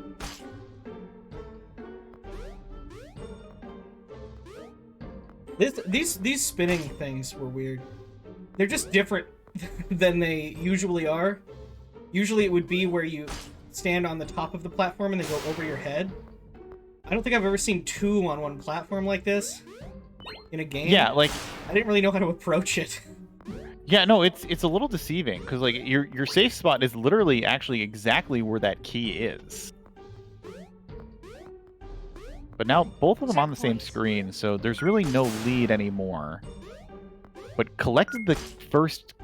These spinning things were weird. They're just different than they usually are. Usually it would be where you stand on the top of the platform and then go over your head. I don't think I've ever seen two on one platform like this in a game. Yeah, like... I didn't really know how to approach it. Yeah, no, it's a little deceiving, because like your safe spot is literally actually exactly where that key is. But now both of them on the same screen, so there's really no lead anymore. But collected the first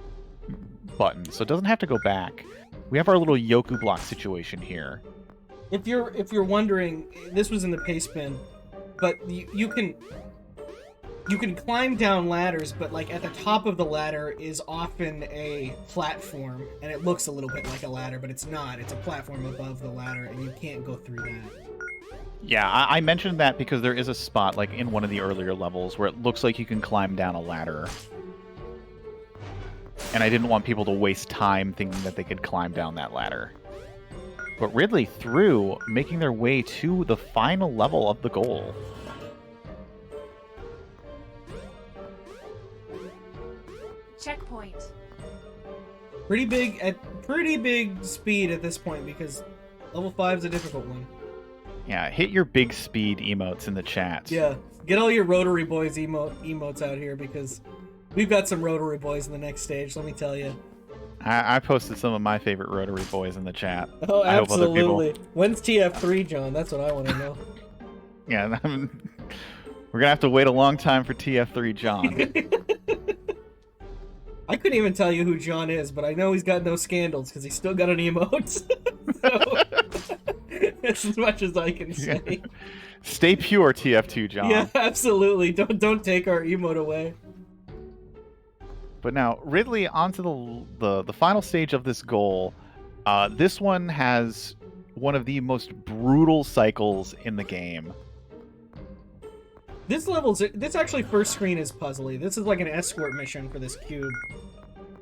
button, so it doesn't have to go back. We have our little Yoku block situation here. If you're wondering, this was in the paste bin, but you can climb down ladders, but like at the top of the ladder is often a platform, and it looks a little bit like a ladder, but it's not. It's a platform above the ladder, and you can't go through that. Yeah, I mentioned that because there is a spot like in one of the earlier levels where it looks like you can climb down a ladder. And I didn't want people to waste time thinking that they could climb down that ladder. But Ridley through, making their way to the final level of the goal. Checkpoint. Pretty big speed at this point because level 5 is a difficult one. Yeah, hit your big speed emotes in the chat. Yeah, get all your Rotary Boys emotes out here because we've got some Rotary Boys in the next stage, let me tell you. I posted some of my favorite Rotary Boys in the chat. Oh, I hope other people... absolutely. When's TF3, John? That's what I want to know. Yeah, we're going to have to wait a long time for TF3 John. I couldn't even tell you who John is, but I know he's got no scandals because he's still got an emote. So, that's as much as I can say. Yeah. Stay pure, TF2 John. Yeah, absolutely. Don't take our emote away. But now, Ridley onto the final stage of this goal. This one has one of the most brutal cycles in the game. This actually first screen is puzzly. This is like an escort mission for this cube.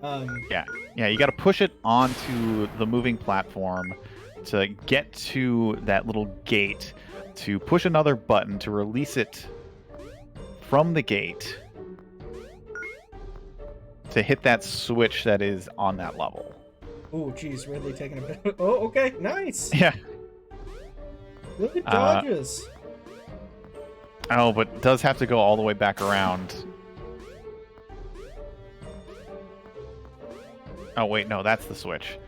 Yeah, you got to push it onto the moving platform to get to that little gate, to push another button to release it from the gate, to hit that switch that is on that level. Oh, geez, Ridley taking a bit. Oh, okay, nice. Yeah. Look at dodges. Oh, but does have to go all the way back around. Oh, wait, no, that's the switch.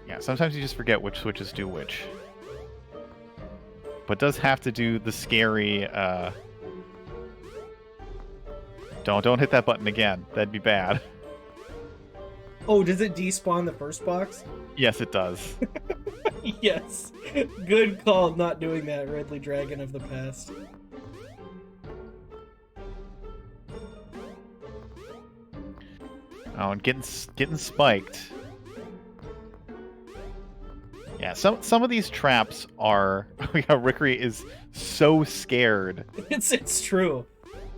Yeah, sometimes you just forget which switches do which. But does have to do the scary, Don't hit that button again. That'd be bad. Oh, does it despawn the first box? Yes, it does. Yes. Good call not doing that, RidleyDragon of the past. Oh, and getting spiked. Yeah, some of these traps are... Yeah, Rikri is so scared. It's true.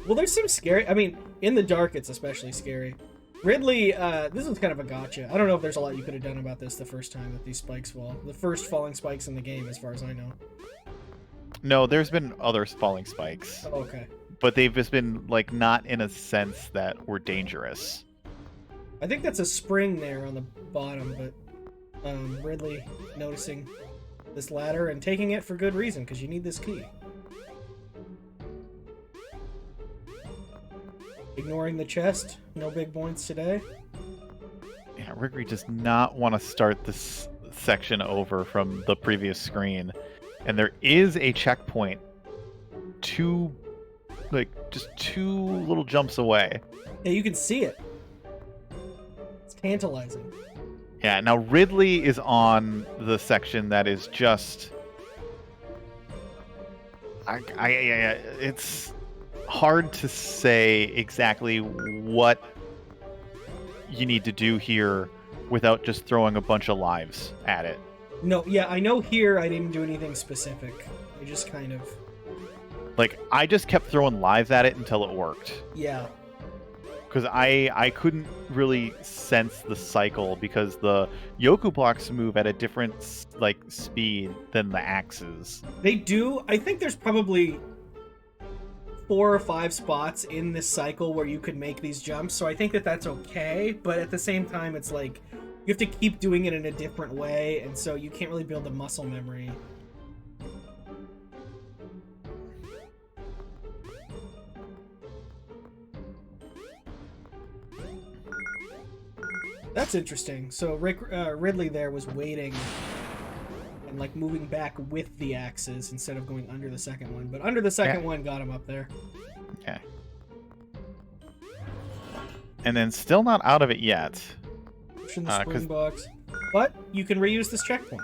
Well, there's some scary... I mean, in the dark, it's especially scary. Ridley, this is kind of a gotcha. I don't know if there's a lot you could have done about this the first time that these spikes fall. The first falling spikes in the game, as far as I know. No, there's been other falling spikes. Oh, okay. But they've just been, like, not in a sense that were dangerous. I think that's a spring there on the bottom, but Ridley noticing this ladder and taking it for good reason, because you need this key. Ignoring the chest. No big points today. Yeah, Rikri does not want to start this section over from the previous screen. And there is a checkpoint just two little jumps away. Yeah, you can see it. It's tantalizing. Yeah, now Ridley is on the section that is just... hard to say exactly what you need to do here without just throwing a bunch of lives at it. No, yeah, I know here I didn't do anything specific. I just kind of... Like, I just kept throwing lives at it until it worked. Yeah. Because I couldn't really sense the cycle because the Yoku blocks move at a different, like, speed than the axes. They do. I think there's probably 4 or 5 spots in this cycle where you could make these jumps, so I think that that's okay, but at the same time, it's like, you have to keep doing it in a different way, and so you can't really build the muscle memory. That's interesting. So Ridley there was waiting and like moving back with the axes instead of going under the second one. But under the second one got him up there. Okay. And then still not out of it yet. Pushing the spring box. But you can reuse this checkpoint.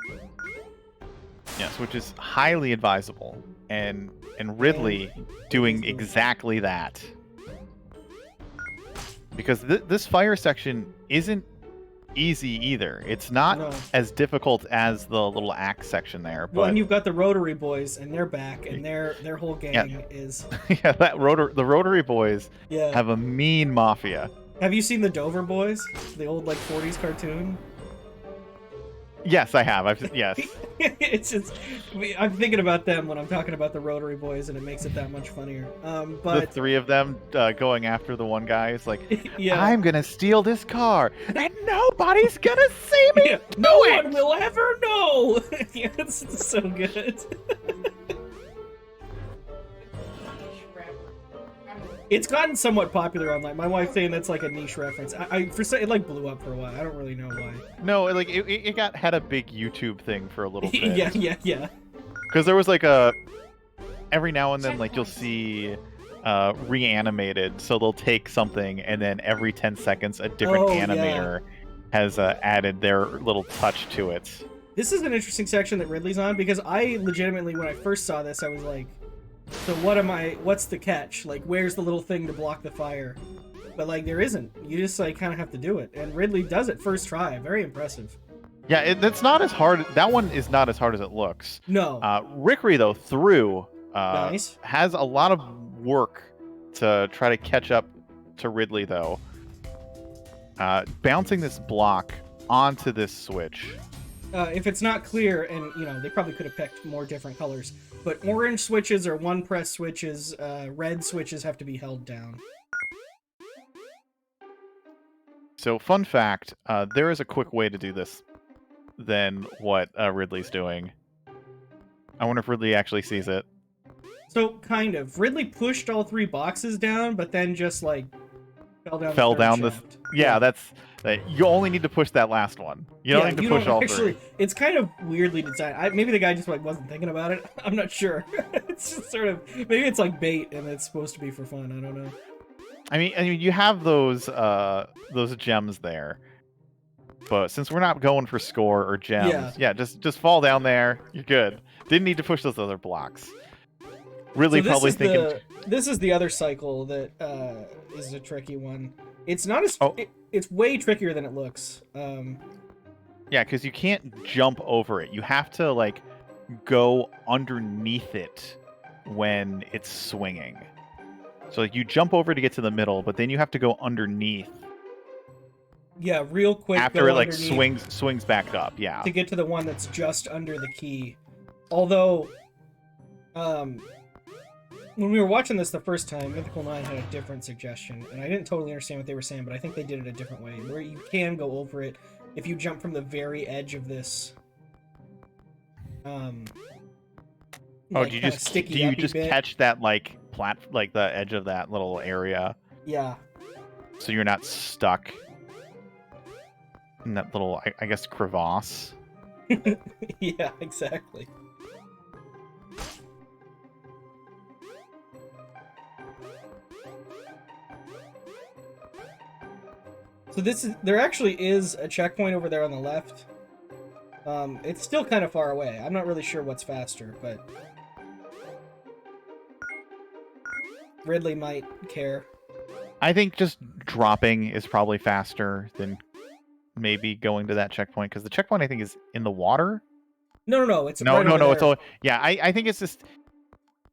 Yes, which is highly advisable. And Ridley doing exactly that. Because this fire section isn't easy either. It's not as difficult as the little axe section there. But... Well, and you've got the Rotary Boys, and they're back, and their whole gang is... Yeah, the Rotary Boys have a mean mafia. Have you seen the Dover Boys? The old, like, 40s cartoon? Yes, I have. Yes. It's just... I'm thinking about them when I'm talking about the Rotary Boys, and it makes it that much funnier. But the 3 of them going after the one guy is like, yeah. I'm gonna steal this car, and nobody's gonna see me. Yeah, no one will ever know. Yeah, it's so good. It's gotten somewhat popular online. My wife's saying that's like a niche reference. It like blew up for a while. I don't really know why. No, like it had a big YouTube thing for a little bit. yeah. Because there was like every now and then like you'll see reanimated, so they'll take something and then every 10 seconds a different animator has added their little touch to it. This is an interesting section that Ridley's on because I legitimately, when I first saw this, I was like, so what's the catch? Like, where's the little thing to block the fire? But, like, there isn't. You just, like, kind of have to do it. And Ridley does it first try. Very impressive. Yeah, it's not as hard. That one is not as hard as it looks. No. Rikri, though, nice. has a lot of work to try to catch up to Ridley, though. Bouncing this block onto this switch. If it's not clear, and, you know, they probably could have picked more different colors, but orange switches are one-press switches, red switches have to be held down. So, fun fact, there is a quick way to do this than what Ridley's doing. I wonder if Ridley actually sees it. So, kind of. Ridley pushed all 3 boxes down, but then just, like, fell down this. Yeah, that's... you only need to push that last one. You don't need to push all 3. It's kind of weirdly designed. Maybe the guy just like wasn't thinking about it. I'm not sure. It's just sort of... Maybe it's like bait, and it's supposed to be for fun. I don't know. I mean, you have those gems there, but since we're not going for score or gems, just fall down there. You're good. Didn't need to push those other blocks. Really, so probably thinking. This is the other cycle that is a tricky one. It's not as. It's way trickier than it looks. Yeah, because you can't jump over it. You have to like go underneath it when it's swinging. So like, you jump over to get to the middle, but then you have to go underneath. Yeah, real quick. After it like swings back up, yeah. To get to the one that's just under the key. Although, when we were watching this the first time, Mythical 9 had a different suggestion, and I didn't totally understand what they were saying, but I think they did it a different way, where you can go over it if you jump from the very edge of this. Like, do you just catch that like the edge of that little area? Yeah. So you're not stuck in that little, I guess, crevasse. Yeah, exactly. So there actually is a checkpoint over there on the left. It's still kind of far away. I'm not really sure what's faster, but... Ridley might care. I think just dropping is probably faster than maybe going to that checkpoint, because the checkpoint I think is in the water. No, it's No, right no, over no. there. It's all. Yeah, I think it's just.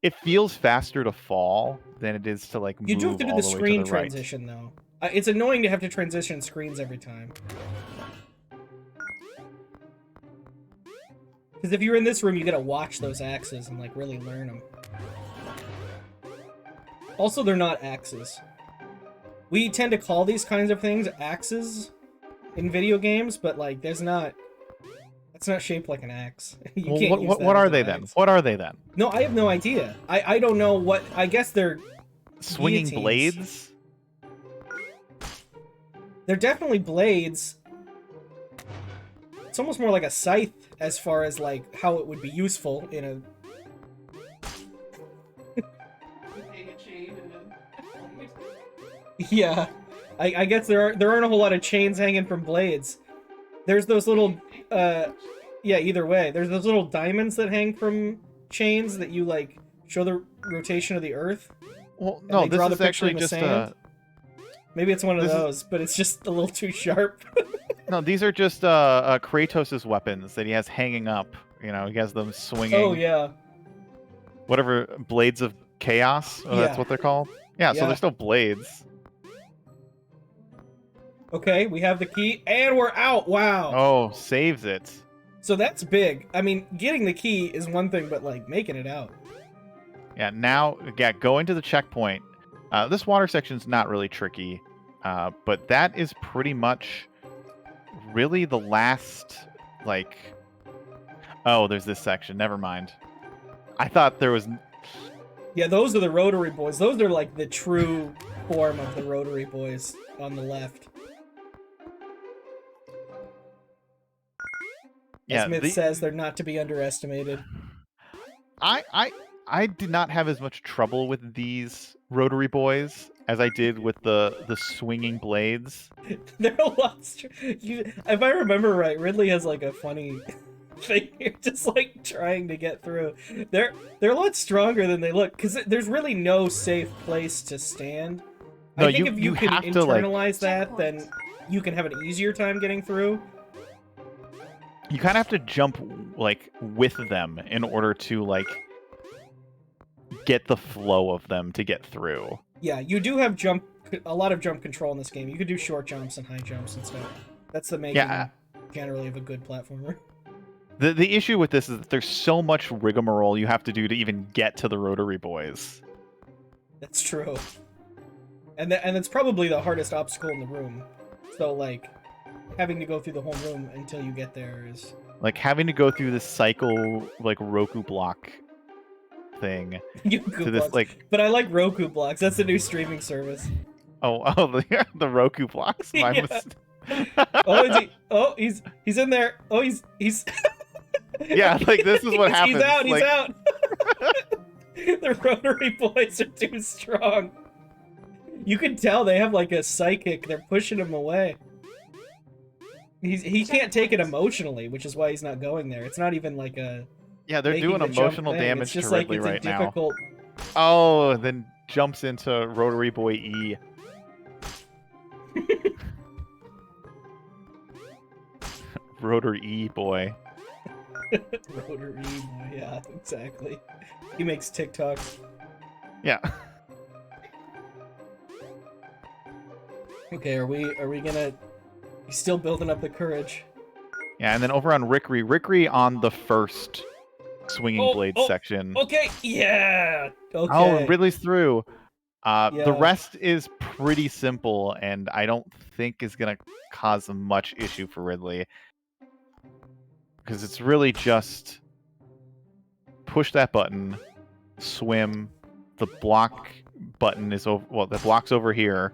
It feels faster to fall than it is to like move You do have to do all the the way to screen the right. transition though. It's annoying to have to transition screens every time. Because if you're in this room, you gotta watch those axes and like really learn them. Also, they're not axes. We tend to call these kinds of things axes in video games, but like there's not. It's not shaped like an axe. You Well, can't use that what are as an they then? axe. What are they then? No, I have no idea. I don't know what. I guess they're Swinging guillotines. blades? They're definitely blades. It's almost more like a scythe as far as like how it would be useful in a. Yeah, I guess there aren't a whole lot of chains hanging from blades. There's those little, yeah. Either way, there's those little diamonds that hang from chains that you like show the rotation of the Earth. Well, And no, they draw this the is picture in actually the just sand. Maybe it's one of this is- those, but it's just a little too sharp. no. These are just Kratos' weapons that he has hanging up. You know, he has them swinging. Oh yeah. Whatever, blades of chaos. Oh, Yeah. that's what they're called. Yeah, so Yeah. they're still blades. Okay, we have the key, and we're out. Wow. Oh, saves it. So that's big. I mean, getting the key is one thing, but like making it out. Yeah, now, going to the checkpoint. This water section's not really tricky, but that is pretty much really the last, like... Oh, there's this section. Never mind. I thought there was... Yeah, those are the rotary boys. Those are like the true form of the rotary boys on the left. Yeah, Smith says they're not to be underestimated. I did not have as much trouble with these rotary boys as I did with the swinging blades. They're a lot. If I remember right, Ridley has like a funny thing here, just like trying to get through. They're a lot stronger than they look because there's really no safe place to stand. No, I think if you can have to, like... internalize that, then you can have an easier time getting through. You kind of have to jump, like, with them in order to, like, get the flow of them to get through. Yeah, you do have a lot of jump control in this game. You could do short jumps and high jumps and stuff. That's the making generally of a good platformer. The issue with this is that there's so much rigmarole you have to do to even get to the rotary boys. That's true. And it's probably the hardest obstacle in the room. So, like, having to go through the whole room until you get there is... Like, having to go through this cycle, like, Roku block thing. Roku to this, blocks. like... But I like Roku blocks. That's a new streaming service. Oh, the Roku blocks? Yeah. Oh, is he... Oh, he's in there. Oh, he's... Yeah, like, this is what happens. He's out, like... he's out! The rotary boys are too strong. You can tell they have, like, a psychic. They're pushing him away. He can't take it emotionally, which is why he's not going there. It's not even like a... Yeah, they're doing emotional damage to Ridley right now. Oh, then jumps into Rotary Boy E. Rotary E boy. Rotary boy, yeah, exactly. He makes TikToks. Yeah. Okay, are we gonna... He's still building up the courage. Yeah, and then over on Rikri on the first swinging blade section. Okay, yeah! Okay. Oh, Ridley's through. Yeah. The rest is pretty simple, and I don't think is going to cause much issue for Ridley. Because it's really just push that button, swim, the block button is over, well, the block's over here.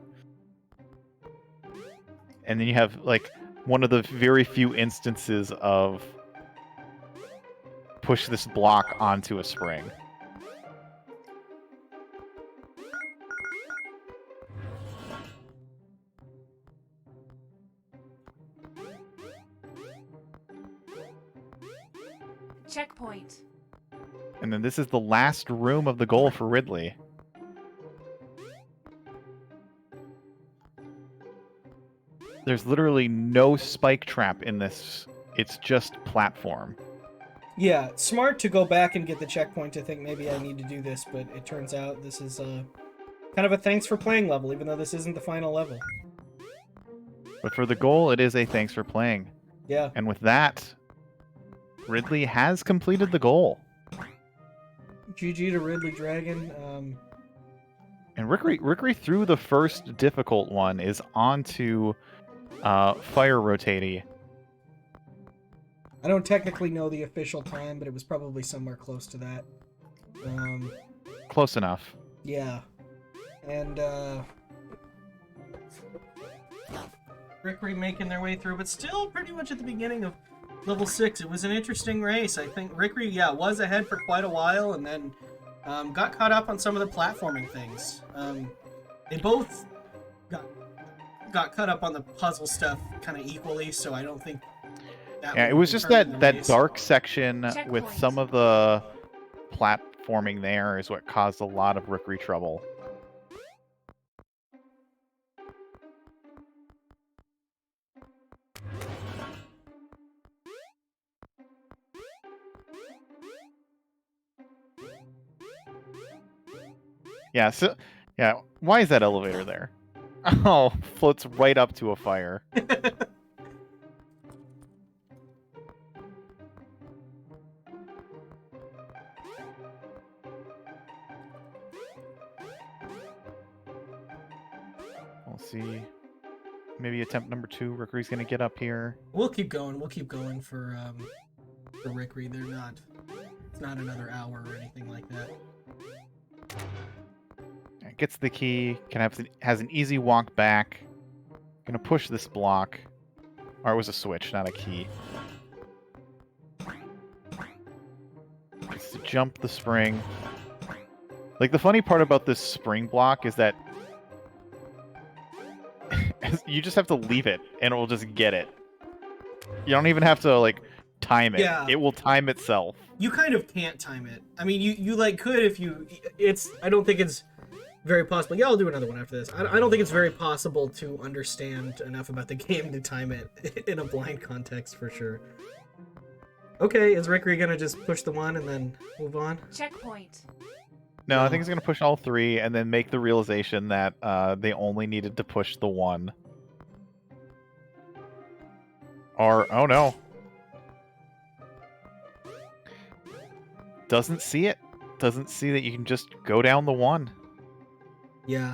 And then you have, like, one of the very few instances of push this block onto a spring. Checkpoint. And then this is the last room of the goal for Ridley. There's literally no spike trap in this. It's just platform. Yeah, smart to go back and get the checkpoint to think maybe I need to do this, but it turns out this is kind of a thanks for playing level, even though this isn't the final level. But for the goal, it is a thanks for playing. Yeah. And with that, Ridley has completed the goal. GG to RidleyDragon. And Rikri through the first difficult one is on to Fire Rotatey. I don't technically know the official time, but it was probably somewhere close to that. Close enough. Yeah. And Rikri making their way through, but still pretty much at the beginning of level 6. It was an interesting race. I think Rikri, was ahead for quite a while, and then got caught up on some of the platforming things. They both got caught up on the puzzle stuff kind of equally, so I don't think that Yeah, it was just that dark section with Checkpoint. some of the platforming there is what caused a lot of Rikri trouble. Yeah, so why is that elevator there? Oh, floats right up to a fire. We'll see. Maybe attempt number 2. Rikri's gonna get up here. We'll keep going. We'll keep going for Rikri. It's not another hour or anything like that. Gets the key. Has an easy walk back. Gonna push this block. Or it was a switch, not a key. Gets to jump the spring. Like, the funny part about this spring block is that you just have to leave it, and it will just get it. You don't even have to, like, time it. Yeah. It will time itself. You kind of can't time it. I mean, you like could if you. I don't think it's very possible. Yeah, I'll do another one after this. I don't think it's very possible to understand enough about the game to time it in a blind context for sure. Okay, is Rikri gonna just push the one and then move on? Checkpoint. No, I think he's going to push all 3 and then make the realization that they only needed to push the 1. Or, oh no. Doesn't see it. Doesn't see that you can just go down the 1. Yeah.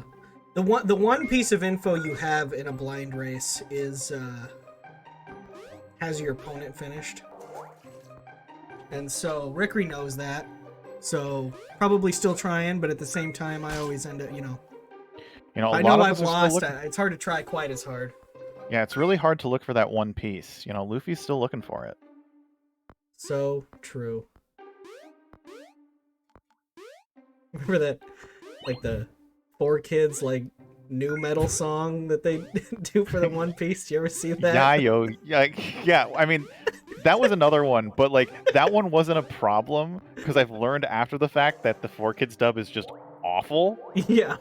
The one piece of info you have in a blind race is has your opponent finished. And so Rikri knows that. So probably still trying, but at the same time I always end up, I know I've lost. It's hard to try quite as hard. Yeah, it's really hard to look for that one piece. Luffy's still looking for it. So true. Remember that, like, the 4Kids, like, new metal song that they do for the One Piece? Do you ever see that? Yeah, yo. Yeah, I mean, that was another one, but, like, that one wasn't a problem, because I've learned after the fact that the 4Kids dub is just awful. Yeah.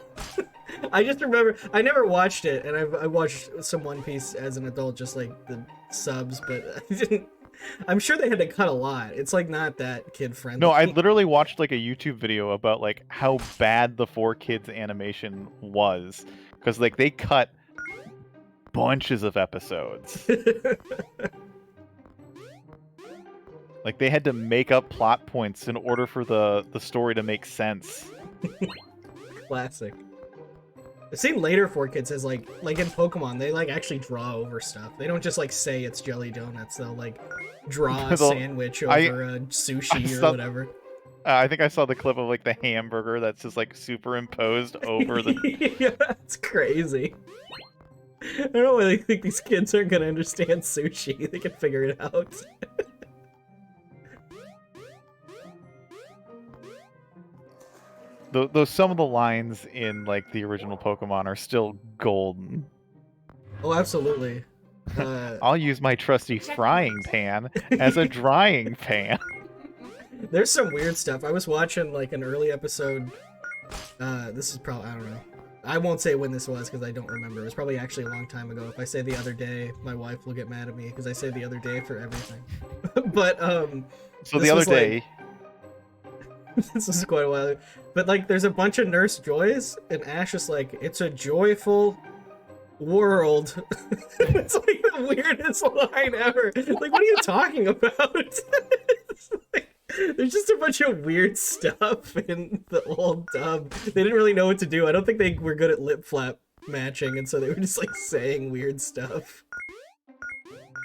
I just remember, I never watched it, and I watched some One Piece as an adult, just like the subs, but I didn't. I'm sure they had to cut a lot. It's like not that kid friendly. No, I literally watched like a YouTube video about like how bad the 4Kids animation was, because like they cut bunches of episodes. Like they had to make up plot points in order for the story to make sense. Classic. I've seen later 4Kids as like in Pokemon, they like actually draw over stuff. They don't just like say it's jelly donuts. They'll like draw a sandwich over a sushi or whatever. I think I saw the clip of like the hamburger that's just like superimposed over the. Yeah, that's crazy. I don't know why they think these kids aren't gonna understand sushi. They can figure it out. Though some of the lines in like the original Pokemon are still golden. Oh, absolutely. I'll use my trusty frying pan as a drying pan. There's some weird stuff. I was watching like an early episode. This is probably, I don't know. I won't say when this was because I don't remember. It was probably actually a long time ago. If I say the other day, my wife will get mad at me because I say the other day for everything. But So the other day, this was quite a while ago. But like, there's a bunch of Nurse Joys, and Ash is like, "It's a joyful world." It's like the weirdest line ever. Like, what are you talking about? It's like, there's just a bunch of weird stuff in the old dub. They didn't really know what to do. I don't think they were good at lip flap matching, and so they were just like saying weird stuff.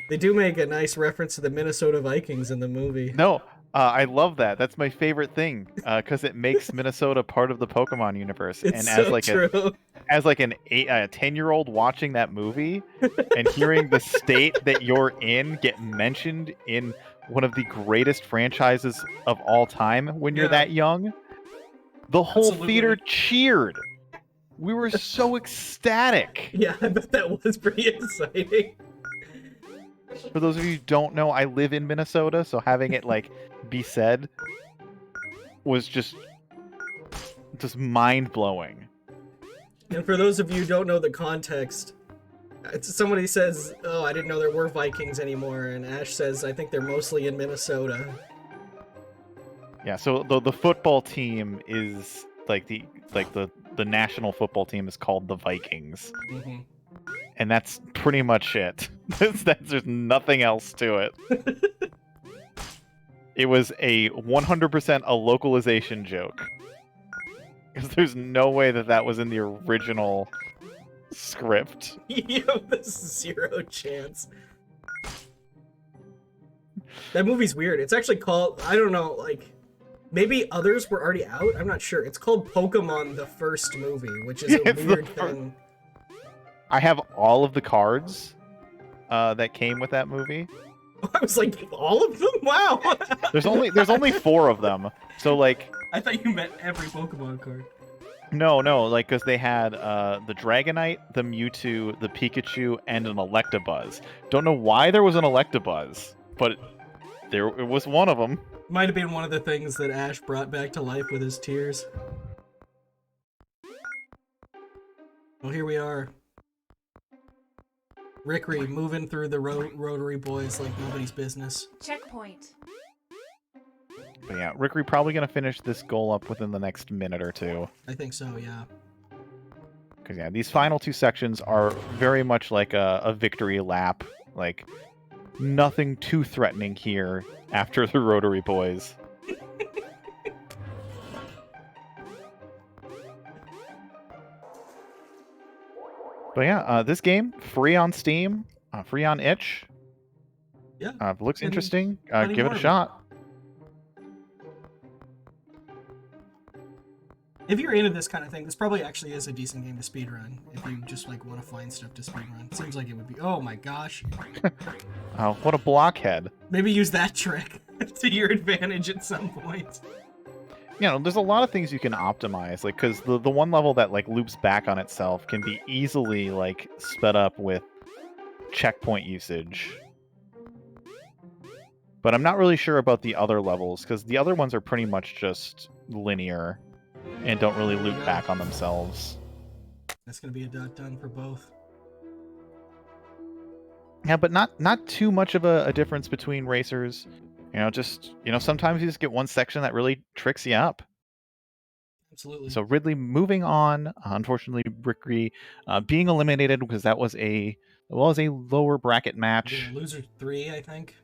They do make a nice reference to the Minnesota Vikings in the movie. no, I love that. That's my favorite thing because it makes Minnesota part of the Pokemon universe. It's And so as like true. as like a 10-year-old watching that movie and hearing the state that you're in get mentioned in one of the greatest franchises of all time when you're that young, the whole Absolutely. theater cheered. We were so ecstatic. Yeah, I bet that was pretty exciting. For those of you who don't know, I live in Minnesota, so having it like be said was just mind-blowing. And for those of you who don't know the context, somebody says, "Oh, I didn't know there were Vikings anymore," and Ash says, "I think they're mostly in Minnesota." Yeah, so the football team is like the national football team is called the Vikings. Mm-hmm. And that's pretty much it. There's nothing else to it. It was a 100% a localization joke. Because there's no way that was in the original script. You have this zero chance. That movie's weird. It's actually called, I don't know, like, maybe others were already out? I'm not sure. It's called Pokemon the First Movie, which is a weird thing. I have all of the cards that came with that movie. I was like, all of them? Wow! There's only 4 of them. So like, I thought you meant every Pokemon card. No, like, because they had the Dragonite, the Mewtwo, the Pikachu, and an Electabuzz. Don't know why there was an Electabuzz, but it was one of them. Might have been one of the things that Ash brought back to life with his tears. Well, here we are. Rikri moving through the Rotary Boys like nobody's business. Checkpoint. But yeah, Rikri probably going to finish this goal up within the next minute or two. I think so, yeah. Because yeah, these final 2 sections are very much like a victory lap. Like, nothing too threatening here after the Rotary Boys. But yeah, this game, free on Steam, free on itch. Yeah. Looks interesting. plenty Give it more a of it. shot. If you're into this kind of thing, this probably actually is a decent game to speedrun. If you just like want to find stuff to speedrun. Seems like it would be. Oh my gosh. What a blockhead. Maybe use that trick to your advantage at some point. You know, there's a lot of things you can optimize, like, because the one level that like loops back on itself can be easily like sped up with checkpoint usage. But I'm not really sure about the other levels, because the other ones are pretty much just linear and don't really loop back on themselves. That's gonna be a done for both. Yeah, but not too much of a difference between racers. Sometimes you just get one section that really tricks you up. Absolutely. So Ridley moving on. Unfortunately, Rikri being eliminated because that was a lower bracket match. Loser 3, I think.